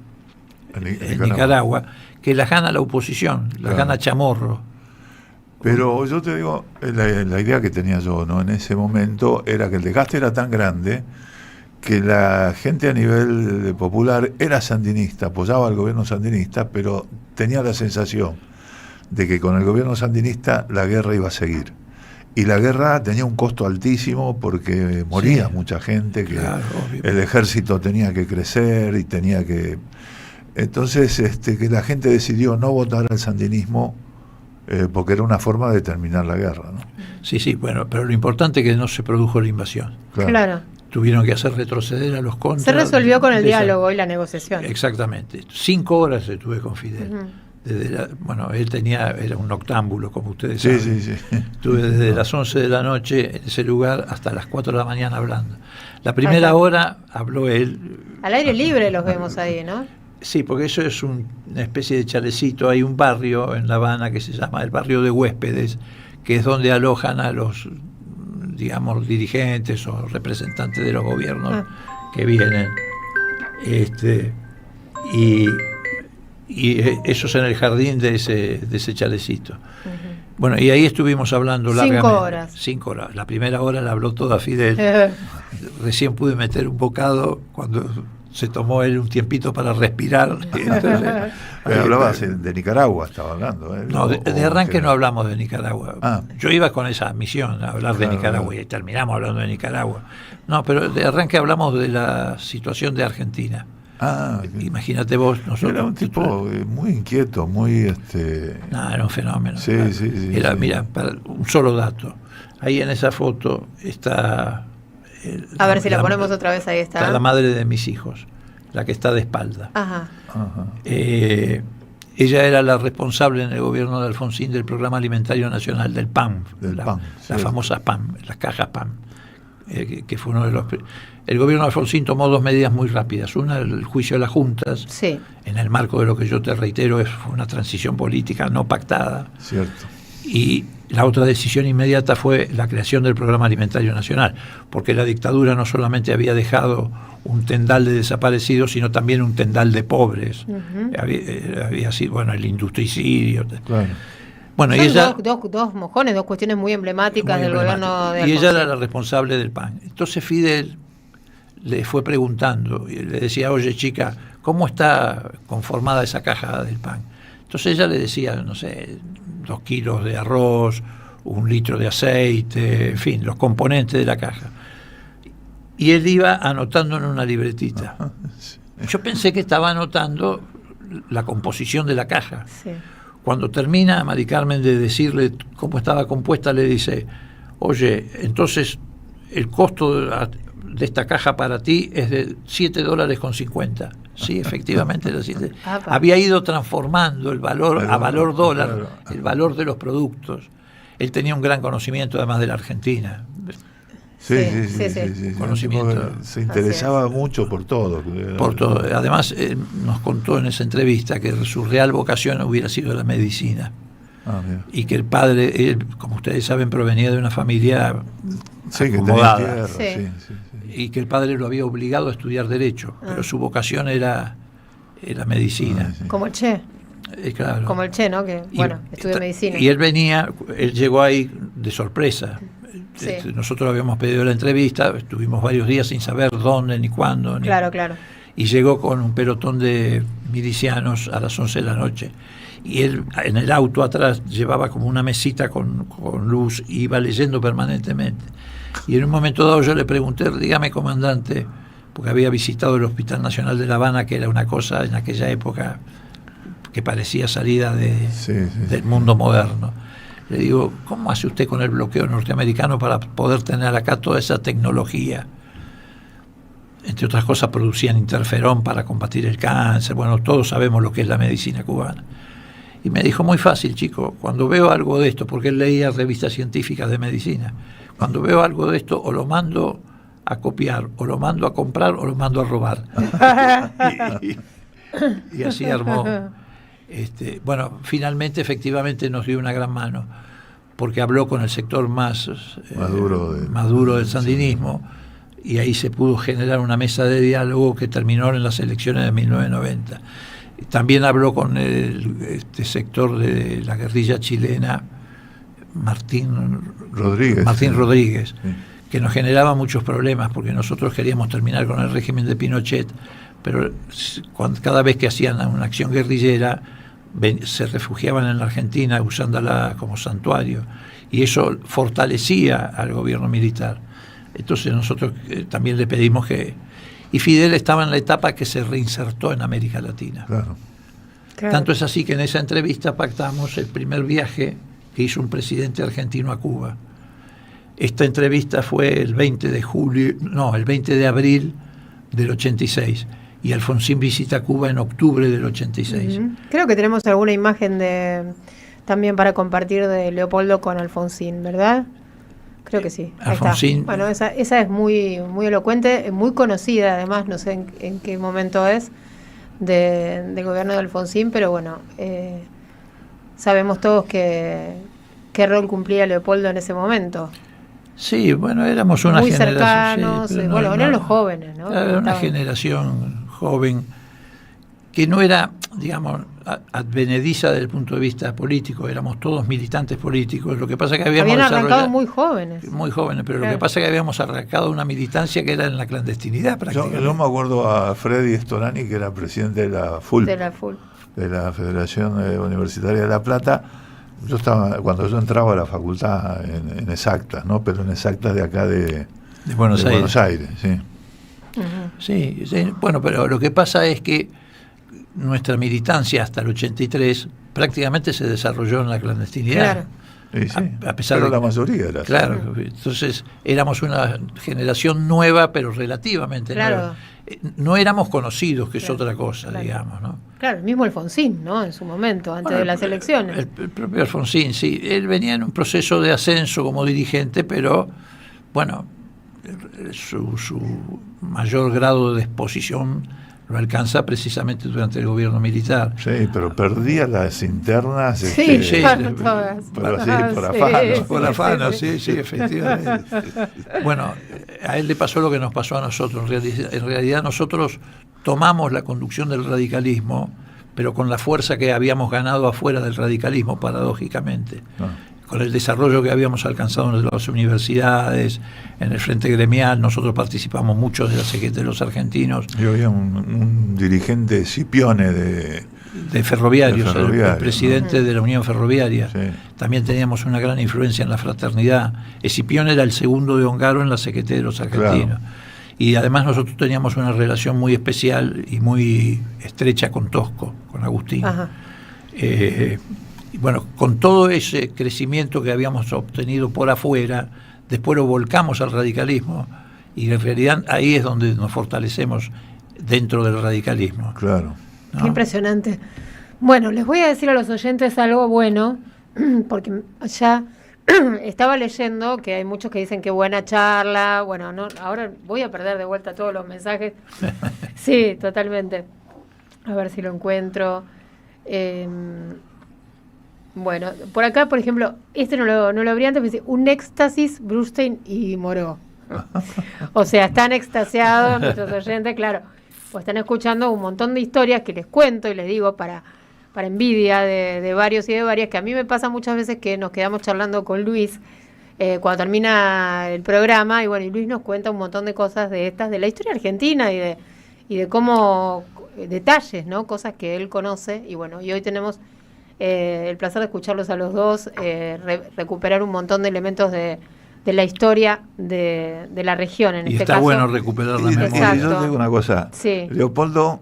Nicaragua, que las gana la oposición, las gana Chamorro. Pero yo te digo, la idea que tenía yo, ¿no?, en ese momento era que el desgaste era tan grande que la gente a nivel popular era sandinista, apoyaba al gobierno sandinista, pero tenía la sensación de que con el gobierno sandinista la guerra iba a seguir. Y la guerra tenía un costo altísimo porque moría mucha gente, que claro, el ejército tenía que crecer y tenía que... Entonces que la gente decidió no votar al sandinismo porque era una forma de terminar la guerra, ¿no? Sí, bueno, pero lo importante es que no se produjo la invasión. Claro. Tuvieron que hacer retroceder a los contras. Se resolvió con el diálogo y la negociación. Exactamente. 5 horas estuve con Fidel. Él era un noctámbulo, como ustedes saben. Sí. Estuve desde las 11 de la noche en ese lugar hasta las 4 de la mañana hablando. La primera hora habló él. Al aire libre los vemos ahí, ¿no? Sí, porque eso es una especie de chalecito. Hay un barrio en La Habana que se llama el barrio de huéspedes, que es donde alojan a los, digamos, dirigentes o representantes de los gobiernos que vienen. Y eso es en el jardín de ese chalecito. Bueno, y ahí estuvimos hablando largamente. 5 horas. La primera hora la habló toda Fidel. Recién pude meter un bocado cuando se tomó él un tiempito para respirar. Entonces, hablaba de Nicaragua, estaba hablando. No, de arranque no hablamos de Nicaragua. Yo iba con esa misión, a hablar de Nicaragua, y terminamos hablando de Nicaragua. No, pero de arranque hablamos de la situación de Argentina. Imagínate vos, nosotros. Era un tipo muy inquieto, muy era un fenómeno. Sí. Mira, para un solo dato. Ahí en esa foto está. A ver si la ponemos otra vez, ahí está. Está la madre de mis hijos, la que está de espalda. Ajá. Ella era la responsable en el gobierno de Alfonsín del Programa Alimentario Nacional, del PAM, las famosas PAM, las cajas PAM, que fue uno de los... El gobierno de Alfonsín tomó 2 medidas muy rápidas. Una, el juicio de las juntas, en el marco de lo que yo te reitero, fue una transición política no pactada. Cierto. Y la otra decisión inmediata fue la creación del Programa Alimentario Nacional, porque la dictadura no solamente había dejado un tendal de desaparecidos, sino también un tendal de pobres. Había sido, el industricidio. Claro. Bueno, y ella, dos mojones, 2 cuestiones muy emblemáticas del gobierno de Alfonsín. Y ella era la responsable del PAN. Entonces Fidel le fue preguntando y le decía: oye, chica, ¿cómo está conformada esa caja del PAN? Entonces ella le decía, no sé, 2 kilos de arroz, 1 litro de aceite, en fin, los componentes de la caja. Y él iba anotando en una libretita. Yo pensé que estaba anotando la composición de la caja. Sí. Cuando termina Mari Carmen de decirle cómo estaba compuesta, le dice: oye, entonces el costo de esta caja para ti es de $7.50. Sí, efectivamente era 7. Había ido transformando el valor a valor dólar, el valor de los productos. Él tenía un gran conocimiento además de la Argentina. Sí, Conocimiento. Se interesaba mucho por todo. Por todo. Además, nos contó en esa entrevista que su real vocación hubiera sido la medicina. Y que el padre, él, como ustedes saben, provenía de una familia acomodada. Y que el padre lo había obligado a estudiar Derecho, pero su vocación era medicina. Como el Che. Claro. Como el Che, ¿no? Que, estudió medicina. Y él llegó ahí de sorpresa. Nosotros habíamos pedido la entrevista, estuvimos varios días sin saber dónde, ni cuándo. Claro. Y llegó con un pelotón de milicianos a las 11 de la noche. Y él en el auto atrás llevaba como una mesita con luz, y iba leyendo permanentemente. Y en un momento dado yo le pregunté, dígame, comandante, porque había visitado el Hospital Nacional de La Habana, que era una cosa en aquella época que parecía salida del mundo moderno. Le digo, ¿cómo hace usted con el bloqueo norteamericano para poder tener acá toda esa tecnología? Entre otras cosas, producían interferón para combatir el cáncer. Bueno, todos sabemos lo que es la medicina cubana. Y me dijo, muy fácil, chico, cuando veo algo de esto, porque él leía revistas científicas de medicina, cuando veo algo de esto, o lo mando a copiar, o lo mando a comprar, o lo mando a robar. y así armó. Bueno, finalmente, efectivamente, nos dio una gran mano, porque habló con el sector más duro del sandinismo, y ahí se pudo generar una mesa de diálogo que terminó en las elecciones de 1990. También habló con el sector de la guerrilla chilena, Martín Rodríguez, que nos generaba muchos problemas, porque nosotros queríamos terminar con el régimen de Pinochet, pero cada vez que hacían una acción guerrillera se refugiaban en la Argentina usándola como santuario, y eso fortalecía al gobierno militar. Entonces nosotros también le pedimos que... Y Fidel estaba en la etapa que se reinsertó en América Latina. Claro. Tanto es así que en esa entrevista pactamos el primer viaje que hizo un presidente argentino a Cuba. Esta entrevista fue el 20 de abril del 86, y Alfonsín visita Cuba en octubre del 86. Creo que tenemos alguna imagen también para compartir de Leopoldo con Alfonsín, ¿verdad? Creo que sí. Alfonsín. Está. Bueno, esa es muy elocuente, muy conocida, además, no sé en qué momento es del gobierno de Alfonsín, pero bueno, sabemos todos qué rol cumplía Leopoldo en ese momento. Sí, bueno, éramos una muy generación... cercanos, eran los jóvenes, ¿no? Era una generación joven que no era, digamos, advenediza desde el punto de vista político, éramos todos militantes políticos. Lo que pasa es que habían arrancado muy jóvenes. Muy jóvenes, pero claro, lo que pasa es que habíamos arrancado una militancia que era en la clandestinidad prácticamente. Yo me acuerdo a Freddy Storani, que era presidente de la FULP, de la Federación Universitaria de La Plata. Cuando yo entraba a la facultad en Exactas, ¿no? Pero en Exactas de acá de Buenos Aires, sí. Sí, bueno, pero lo que pasa es que nuestra militancia hasta el 83 prácticamente se desarrolló en la clandestinidad. Claro. Sí, a pesar pero de la mayoría era. Claro, entonces éramos una generación nueva, pero relativamente nueva. No éramos conocidos, que es otra cosa, digamos, ¿no? Claro, el mismo Alfonsín, ¿no? En su momento, antes de las elecciones. El propio Alfonsín, sí. Él venía en un proceso de ascenso como dirigente, pero, bueno, su mayor grado de exposición lo alcanza precisamente durante el gobierno militar. Sí, pero perdía las internas. Sí, todas. Pero así, por afanos. Por afanos, sí, efectivamente. Bueno, a él le pasó lo que nos pasó a nosotros. En realidad nosotros tomamos la conducción del radicalismo, pero con la fuerza que habíamos ganado afuera del radicalismo, paradójicamente. Con el desarrollo que habíamos alcanzado en las universidades, en el frente gremial. Nosotros participamos mucho de la CGT de los argentinos. Yo había un dirigente Scipione de ferroviarios, el presidente de la Unión Ferroviaria. Sí. También teníamos una gran influencia en la fraternidad. Scipione era el segundo de Ongaro en la CGT de los argentinos. Claro. Y además nosotros teníamos una relación muy especial y muy estrecha con Tosco, con Agustín. Y bueno, con todo ese crecimiento que habíamos obtenido por afuera, después lo volcamos al radicalismo, y en realidad ahí es donde nos fortalecemos dentro del radicalismo. Claro. ¿No? Qué impresionante. Bueno, les voy a decir a los oyentes algo bueno, porque ya estaba leyendo que hay muchos que dicen que buena charla. Bueno, no, ahora voy a perder de vuelta todos los mensajes. Sí, totalmente. A ver si lo encuentro. Bueno, por acá, por ejemplo, no lo abrí antes, pero dice, un éxtasis, Brustein y Moró. O sea, están extasiados nuestros oyentes, claro. Pues están escuchando un montón de historias que les cuento y les digo para envidia de varios y de varias, que a mí me pasa muchas veces que nos quedamos charlando con Luis cuando termina el programa, y bueno, y Luis nos cuenta un montón de cosas de la historia argentina y de cómo, detalles, ¿no? Cosas que él conoce, y bueno, y hoy tenemos el placer de escucharlos a los dos, recuperar un montón de elementos de la historia de la región, en y este está caso. bueno recuperar la memoria. Exacto. Y yo te digo una cosa, Sí. Leopoldo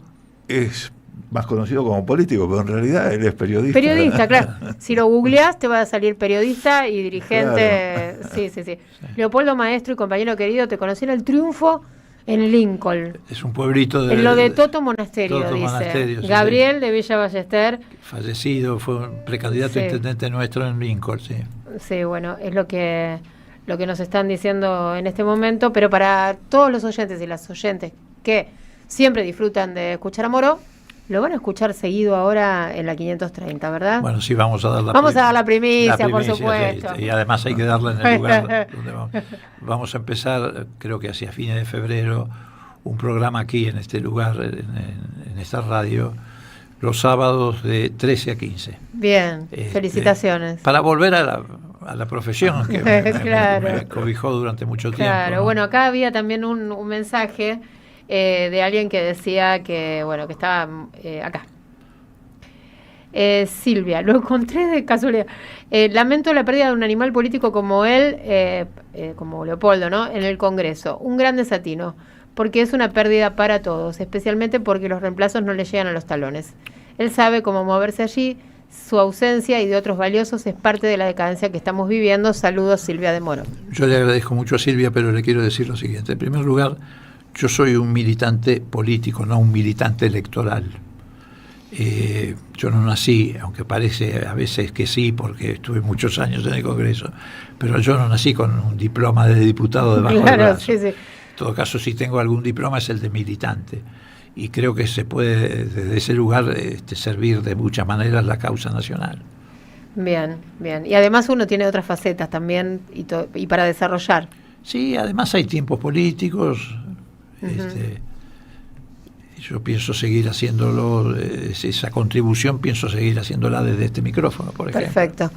es más conocido como político, pero en realidad él es periodista. Periodista, claro. Si lo googleás te va a salir periodista y dirigente. Claro. Sí. Leopoldo, maestro y compañero querido, te conocí en el Triunfo en Lincoln. Es un pueblito En lo de Toto Monasterio, Toto dice. Monasterio, sí, Gabriel de Villa Ballester. fallecido, fue un precandidato Sí. a intendente nuestro en Lincoln, sí. Sí, bueno, es lo que nos están diciendo en este momento, pero para todos los oyentes y las oyentes que siempre disfrutan de escuchar a Moró, lo van a escuchar seguido ahora en la 530, ¿verdad? Bueno, sí, vamos a dar la primicia, por supuesto. Sí, y además hay que darla en el lugar donde vamos a empezar, creo que hacia fines de febrero, un programa aquí en este lugar, en esta radio, los sábados de 13 a 15. Bien, felicitaciones. Para volver a la profesión que Claro. me cobijó durante mucho tiempo. Claro, ¿no? bueno, acá había también un mensaje de alguien que decía que, bueno, que estaba acá. Silvia, lo encontré de casualidad. Lamento la pérdida de un animal político como él, como Leopoldo, ¿no? En el Congreso. Un gran desatino, porque es una pérdida para todos, especialmente porque los reemplazos no le llegan a los talones. Él sabe cómo moverse allí. Su ausencia y de otros valiosos es parte de la decadencia que estamos viviendo. Saludos, Silvia de Moro. Yo le agradezco mucho a Silvia, pero le quiero decir lo siguiente. En primer lugar, yo soy un militante político, no un militante electoral. Yo no nací, aunque parece a veces que sí, porque estuve muchos años en el Congreso, pero yo no nací con un diploma de diputado debajo del brazo. Sí. En todo caso, si tengo algún diploma es el de militante. Y creo que se puede desde ese lugar servir de muchas maneras la causa nacional. Bien. Y además uno tiene otras facetas también y para desarrollar. Sí, además hay tiempos políticos. Yo pienso seguir haciéndolo, esa contribución pienso seguir haciéndola desde este micrófono, por ejemplo. Perfecto.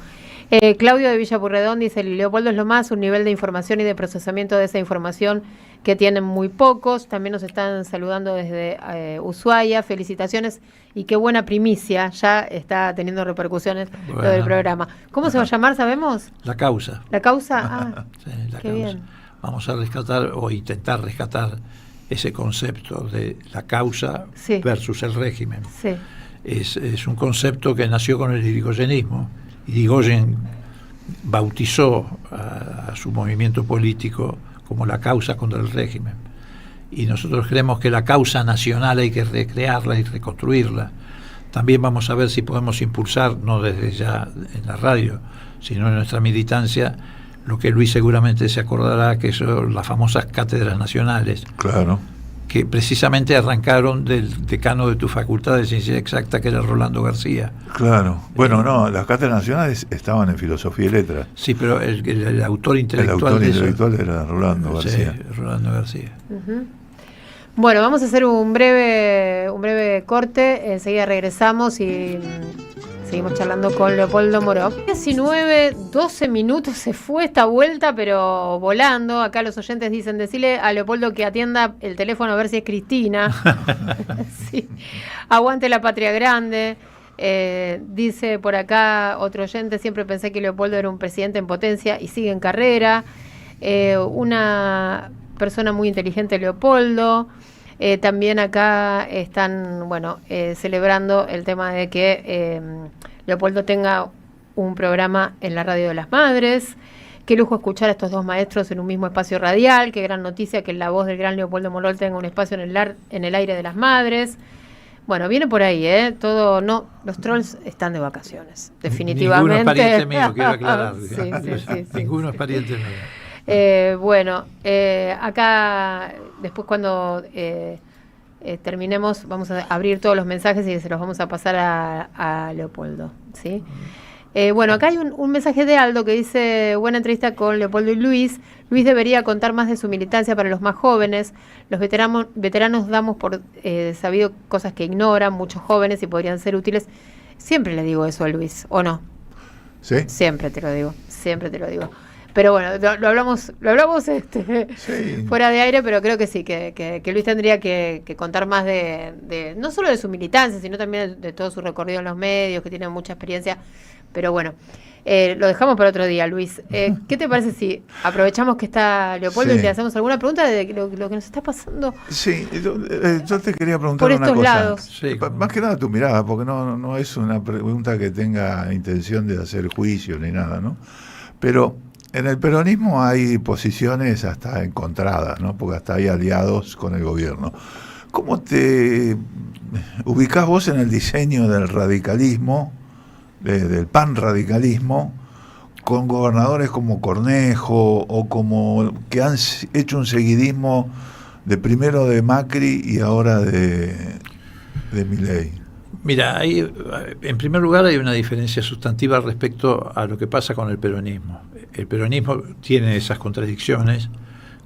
Claudio de Villa Pueyrredón dice, Leopoldo es lo más, un nivel de información y de procesamiento de esa información que tienen muy pocos. También nos están saludando desde Ushuaia, felicitaciones y qué buena primicia, ya está teniendo repercusiones lo del programa. ¿Cómo se va a llamar, sabemos? La causa. ¿La causa? Sí, la qué causa. bien. Vamos a rescatar o intentar rescatar ese concepto de la causa versus el régimen. Sí. Es un concepto que nació con el irigoyenismo. Irigoyen bautizó a su movimiento político como la causa contra el régimen. Y nosotros creemos que la causa nacional hay que recrearla y reconstruirla. También vamos a ver si podemos impulsar, no desde ya en la radio, sino en nuestra militancia, lo que Luis seguramente se acordará, que son las famosas cátedras nacionales. Claro. Que precisamente arrancaron del decano de tu facultad de Ciencia Exacta, que era Rolando García. Claro. Bueno, no, las cátedras nacionales estaban en Filosofía y Letras. Sí, pero el autor intelectual de eso era Rolando García. Sí, Rolando García. Uh-huh. Bueno, vamos a hacer un breve corte, enseguida regresamos y seguimos charlando con Leopoldo Moró. 12 minutos se fue esta vuelta, pero volando. Acá los oyentes dicen, decirle a Leopoldo que atienda el teléfono a ver si es Cristina. Sí. Aguante la patria grande. Dice por acá otro oyente, siempre pensé que Leopoldo era un presidente en potencia y sigue en carrera. Una persona muy inteligente, Leopoldo. También acá están, celebrando el tema de que Leopoldo tenga un programa en la Radio de las Madres. Qué lujo escuchar a estos dos maestros en un mismo espacio radial. Qué gran noticia que la voz del gran Leopoldo Moró tenga un espacio en el aire de las madres. Bueno, viene por ahí, ¿eh? Todo, no, los trolls están de vacaciones, definitivamente. Ninguno es pariente mío, quiero aclarar. Sí, Ninguno es pariente mío. Bueno, acá, después cuando terminemos, vamos a abrir todos los mensajes y se los vamos a pasar a Leopoldo, ¿sí? Bueno, acá hay un mensaje de Aldo que dice: buena entrevista con Leopoldo y Luis. Luis debería contar más de su militancia para los más jóvenes. Los veteranos damos por sabido cosas que ignoran muchos jóvenes y podrían ser útiles. Siempre le digo eso a Luis, ¿o no? ¿Sí? Siempre te lo digo. Pero bueno, lo hablamos Sí. fuera de aire, pero creo que sí, que Luis tendría que contar más de no solo de su militancia, sino también de todo su recorrido en los medios, que tiene mucha experiencia. Pero bueno, lo dejamos para otro día, Luis. ¿Qué te parece si aprovechamos que está Leopoldo y le hacemos alguna pregunta de lo que nos está pasando? Sí, yo te quería preguntar Por una estos cosa. lados. Sí, Más que nada tu mirada, porque no es una pregunta que tenga intención de hacer juicio ni nada, ¿no? Pero en el peronismo hay posiciones hasta encontradas, ¿no? Porque hasta hay aliados con el gobierno. ¿Cómo te ubicás vos en el diseño del radicalismo, del panradicalismo, con gobernadores como Cornejo o como que han hecho un seguidismo de primero de Macri y ahora de Milei? Mira, en primer lugar hay una diferencia sustantiva respecto a lo que pasa con el peronismo. El peronismo tiene esas contradicciones,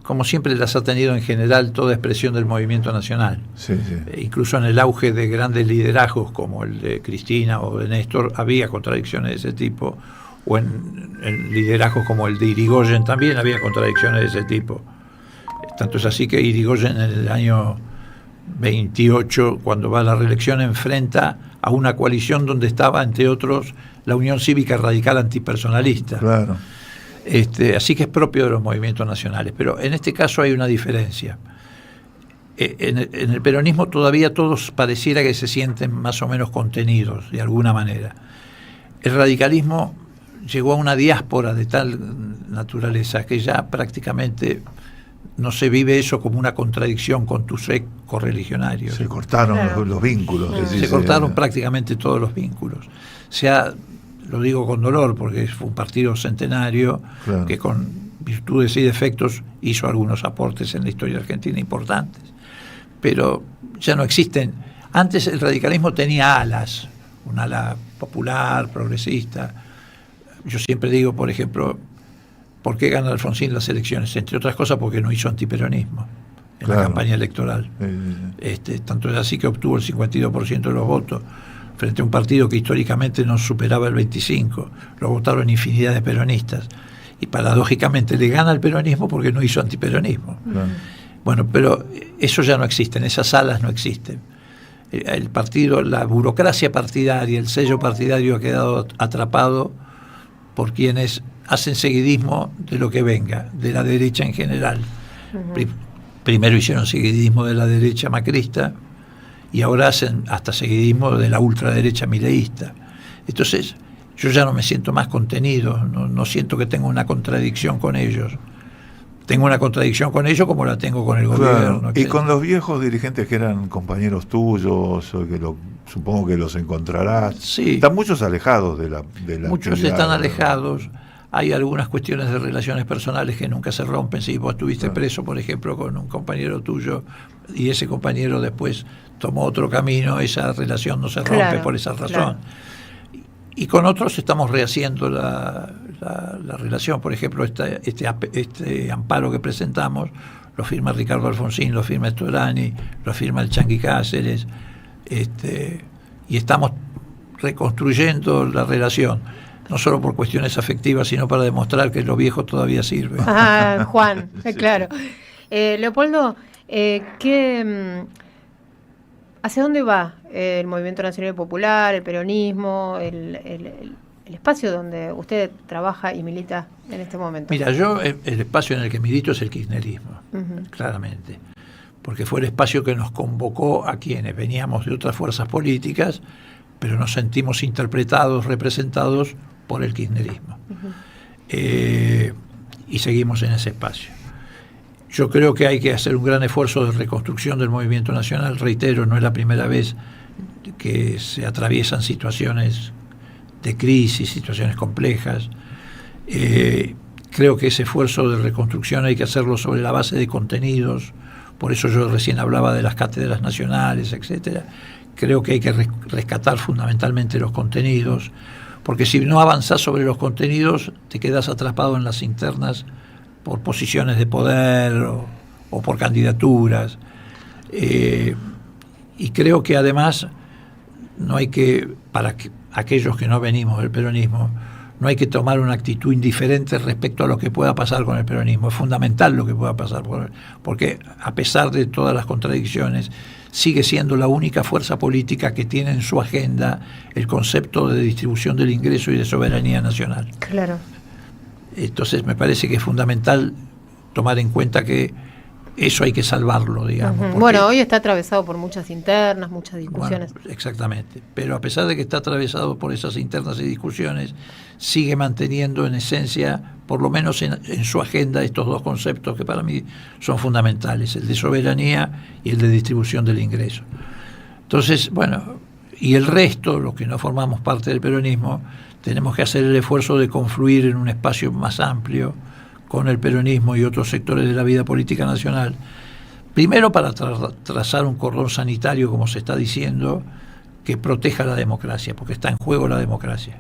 como siempre las ha tenido en general toda expresión del movimiento nacional. Sí. Incluso en el auge de grandes liderazgos como el de Cristina o de Néstor había contradicciones de ese tipo, o en liderazgos como el de Irigoyen también había contradicciones de ese tipo. Tanto es así que Irigoyen en el año 28, cuando va a la reelección, enfrenta a una coalición donde estaba, entre otros, la Unión Cívica Radical Antipersonalista. Claro. Así que es propio de los movimientos nacionales. Pero en este caso hay una diferencia. En el peronismo todavía todos pareciera que se sienten más o menos contenidos, de alguna manera. El radicalismo llegó a una diáspora de tal naturaleza que ya prácticamente no se vive eso como una contradicción con tus correligionarios. Se cortaron los vínculos. Se cortaron prácticamente todos los vínculos. Lo digo con dolor porque fue un partido centenario, claro, que con virtudes y defectos hizo algunos aportes en la historia argentina importantes. Pero ya no existen. Antes el radicalismo tenía alas, un ala popular, progresista. Yo siempre digo, por ejemplo, ¿por qué gana Alfonsín las elecciones? Entre otras cosas porque no hizo antiperonismo en la campaña electoral. Tanto es así que obtuvo el 52% de los votos, frente a un partido que históricamente no superaba el 25%. Lo votaron infinidad de peronistas. Y paradójicamente le gana el peronismo porque no hizo antiperonismo. Bueno, pero eso ya no existe, esas alas no existen. El partido, la burocracia partidaria, el sello partidario ha quedado atrapado por quienes hacen seguidismo de lo que venga, de la derecha en general. Primero hicieron seguidismo de la derecha macrista y ahora hacen hasta seguidismo de la ultraderecha mileísta. Entonces yo ya no me siento más contenido, no siento que tenga una contradicción con ellos. Tengo una contradicción con ellos como la tengo con el gobierno. Y con los viejos dirigentes que eran compañeros tuyos, o que supongo que los encontrarás. Sí. Están muchos alejados de la muchos están alejados. Hay algunas cuestiones de relaciones personales que nunca se rompen. Si vos estuviste preso, por ejemplo, con un compañero tuyo y ese compañero después tomó otro camino, esa relación no se rompe por esa razón. Claro. Y con otros estamos rehaciendo la relación. Por ejemplo, este amparo que presentamos lo firma Ricardo Alfonsín, lo firma Storani, lo firma el Chanqui Cáceres, y estamos reconstruyendo la relación, no solo por cuestiones afectivas, sino para demostrar que lo viejo todavía sirve. Juan, claro. Leopoldo, ¿hacia dónde va el Movimiento Nacional Popular, el peronismo, el espacio donde usted trabaja y milita en este momento? Mira, yo el espacio en el que milito es el kirchnerismo, claramente, porque fue el espacio que nos convocó a quienes veníamos de otras fuerzas políticas, pero nos sentimos interpretados, representados por el kirchnerismo. Y seguimos en ese espacio. Yo creo que hay que hacer un gran esfuerzo de reconstrucción del movimiento nacional. Reitero, no es la primera vez que se atraviesan situaciones de crisis, situaciones complejas. Creo que ese esfuerzo de reconstrucción hay que hacerlo sobre la base de contenidos, por eso yo recién hablaba de las cátedras nacionales, etcétera. Creo que hay que rescatar fundamentalmente los contenidos, porque si no avanzás sobre los contenidos, te quedas atrapado en las internas por posiciones de poder o por candidaturas. Y creo que además no hay que, aquellos que no venimos del peronismo, no hay que tomar una actitud indiferente respecto a lo que pueda pasar con el peronismo. Es fundamental lo que pueda pasar, porque a pesar de todas las contradicciones, sigue siendo la única fuerza política que tiene en su agenda el concepto de distribución del ingreso y de soberanía nacional. Claro. Entonces me parece que es fundamental tomar en cuenta que eso hay que salvarlo, digamos. Bueno, hoy está atravesado por muchas internas, muchas discusiones. Bueno, exactamente. Pero a pesar de que está atravesado por esas internas y discusiones, sigue manteniendo en esencia, por lo menos en su agenda, estos dos conceptos que para mí son fundamentales, el de soberanía y el de distribución del ingreso. Entonces, bueno, y el resto, los que no formamos parte del peronismo, tenemos que hacer el esfuerzo de confluir en un espacio más amplio con el peronismo y otros sectores de la vida política nacional, primero para trazar un cordón sanitario, como se está diciendo, que proteja la democracia, porque está en juego la democracia,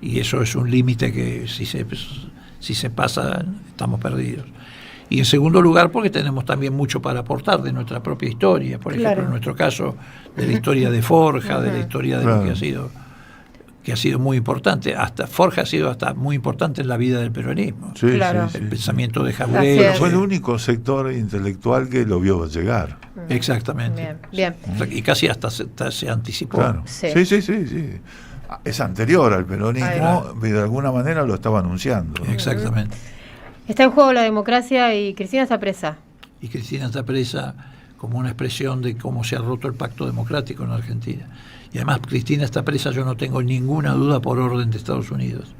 y eso es un límite que si se pasa estamos perdidos. Y en segundo lugar, porque tenemos también mucho para aportar de nuestra propia historia, por ejemplo, en nuestro caso, de la historia de Forja, de la historia de lo que ha sido muy importante. Hasta Forja ha sido hasta muy importante en la vida del peronismo. Sí, claro. sí, El sí. pensamiento de Jaurés. Fue el único sector intelectual que lo vio llegar. Exactamente. Bien. Y casi hasta se anticipó. Claro. Sí. Sí. Es anterior al peronismo, pero de alguna manera lo estaba anunciando, ¿no? Exactamente. Está en juego la democracia y Cristina está presa. Y Cristina está presa como una expresión de cómo se ha roto el pacto democrático en Argentina. Y además Cristina está presa, yo no tengo ninguna duda, por orden de Estados Unidos.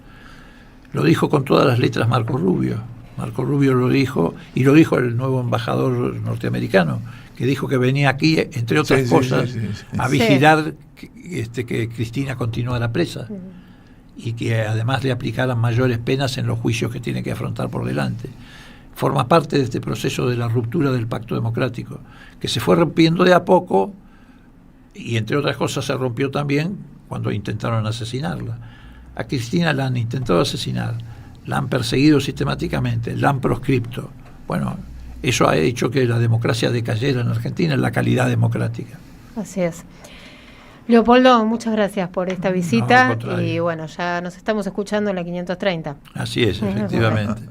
Lo dijo con todas las letras Marco Rubio. Marco Rubio lo dijo, y lo dijo el nuevo embajador norteamericano, que dijo que venía aquí, entre otras cosas, a vigilar que Cristina continuara presa. Y que además le aplicaran mayores penas en los juicios que tiene que afrontar por delante. Forma parte de este proceso de la ruptura del pacto democrático, que se fue rompiendo de a poco, y entre otras cosas se rompió también cuando intentaron asesinarla. A Cristina la han intentado asesinar, la han perseguido sistemáticamente, la han proscripto. Bueno, eso ha hecho que la democracia decayera en Argentina, en la calidad democrática. Así es. Leopoldo, muchas gracias por esta visita, al contrario. y bueno, ya nos estamos escuchando en la 530. Así es, efectivamente.